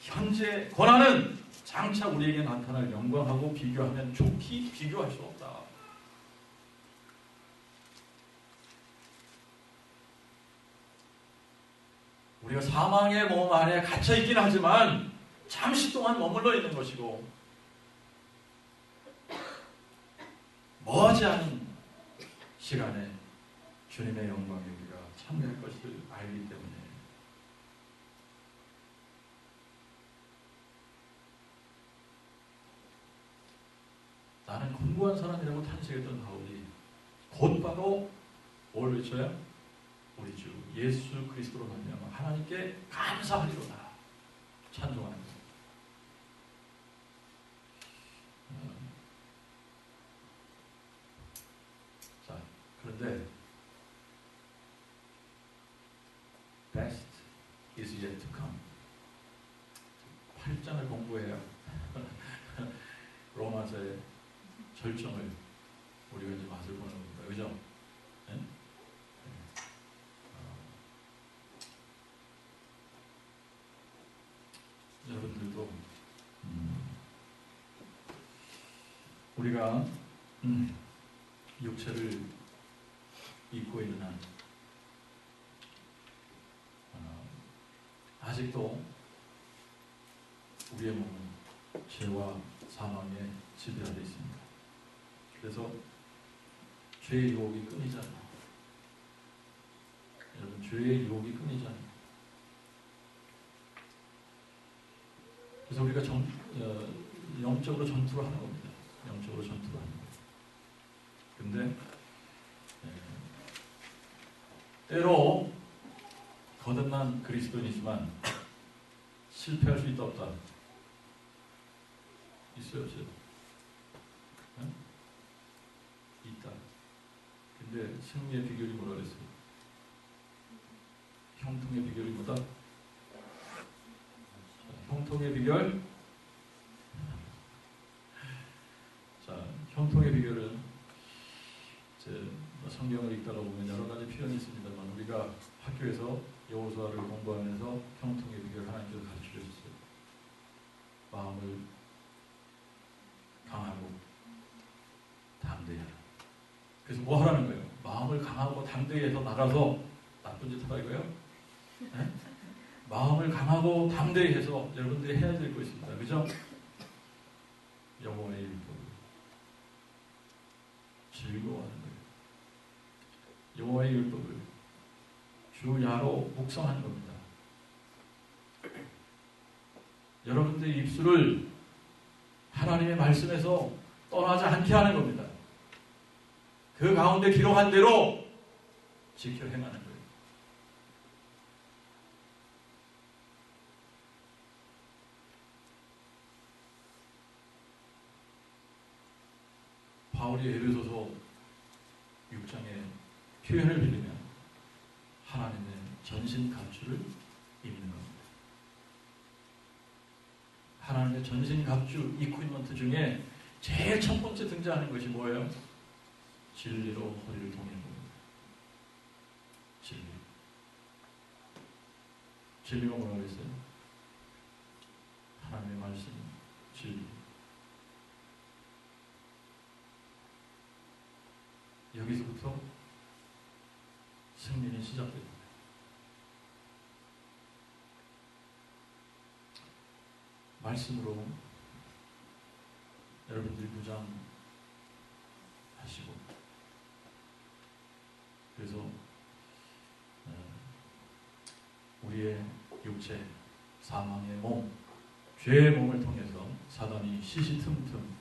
현재 고난은 장차 우리에게 나타날 영광하고 비교하면 좋게 비교할 수 없다. 우리가 사망의 몸 안에 갇혀 있긴 하지만 잠시 동안 머물러 있는 것이고 머지않은 시간에 주님의 영광에 우리가 참여할 것을 알기 때문에 나는 공부한 사람이라고 탄식했던 바울이 곧바로 뭘 외쳐요? 우리 주 예수 그리스도로 말미암아 하나님께 감사하리로다 찬송하는 거예요. 자, 그런데 best is yet to come. 8장을 공부해야 로마서의 절정을 우리가 이제 맛을 보는 겁니다. 그죠? 네? 여러분들도 우리가 육체를 입고 있는 한 아직도 우리의 몸은 죄와 사망에 지배하여 있습니다. 그래서 죄의 유혹이 끊이지 않아요. 여러분, 죄의 유혹이 끊이지 않아요. 그래서 우리가 영적으로 전투를 하는 겁니다. 영적으로 전투를 하는 겁니다. 근데 때로 거듭난 그리스도인이지만 실패할 수 있다 없다? 있어요, 없어요? 네? 있다. 근데 승리의 비결이 뭐라 그랬어요? 형통의 비결이 뭐다? 형통의 비결? 자, 형통의 비결은 성경을 읽다가 보면 여러 가지 표현이 있습니다만 우리가 학교에서 여호수아를 공부하면서 형통의 비결 하나님께서 가르쳐 주셨어요. 마음을 강하고 담대하라. 그래서 뭐 하라는 거예요? 마음을 강하고 담대해서 나가서 나쁜 짓 하라 이거예요? 네? 마음을 강하고 담대해서 여러분들이 해야 될 거 있습니다. 그죠? 여호와의 율법을 즐거워하는 거예요. 여호와의 율법을 주야로 묵상하는 겁니다. 여러분들의 입술을 하나님의 말씀에서 떠나지 않게 하는 겁니다. 그 가운데 기록한 대로 지켜 행하는 거예요. 바울이 에베소서 6장의 표현을 빌리면 하나님의 전신 갑주를 입는 겁니다. 하나님의 전신 갑주 이퀴먼트 중에 제일 첫 번째 등장하는 것이 뭐예요? 진리로 허리를 동이는 겁니다. 진리. 진리가 뭐라고 했어요? 하나님의 말씀, 진리. 여기서부터 승리는 시작됩니다. 말씀으로 여러분들이 무장하시고 그래서 우리의 육체, 사망의 몸, 죄의 몸을 통해서 사단이 시시틈틈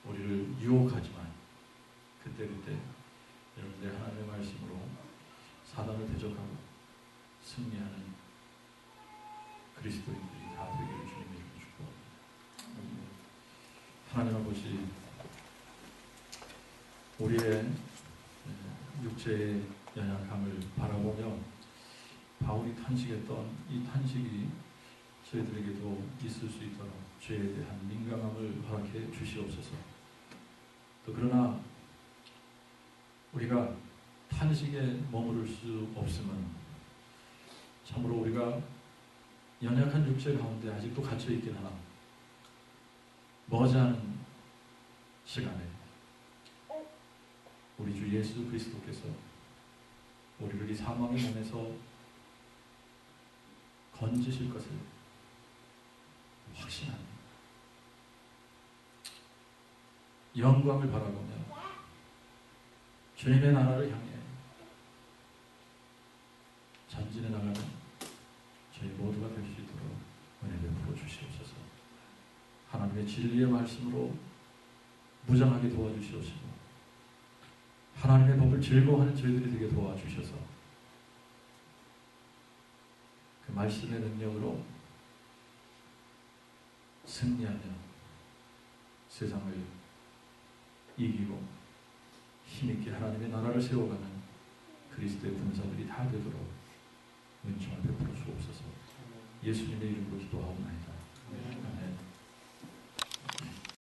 우리를 유혹하지만 그때 여러분들 하나님의 말씀으로 사단을 대적하고 승리하는 그리스도인들이 다 되기를 주님의 이름으로 축복합니다. 하나님 아버지, 우리의 육체의 연약함을 바라보며 바울이 탄식했던 이 탄식이 저희들에게도 있을 수 있도록 죄에 대한 민감함을 허락해 주시옵소서. 또 그러나 우리가 탄식에 머무를 수 없으면 참으로 우리가 연약한 육체 가운데 아직도 갇혀 있긴 하나 머지않은 시간에 우리 주 예수 그리스도께서 우리를 이 사망의 몸에서 건지실 것을 확신합니다. 영광을 바라보며 주님의 나라를 향해 전진해 나가는 저희 모두가 될 수 있도록 은혜 베풀어 주시옵소서. 하나님의 진리의 말씀으로 무장하게 도와주시옵시고 하나님의 법을 즐거워하는 저희들이 되게 도와주셔서 그 말씀의 능력으로 승리하며 세상을 이기고 힘있게 하나님의 나라를 세워가는 그리스도의 군사들이 다 되도록 은총을 베풀어 주옵소서. 예수님의 이름으로 기도하옵나이다.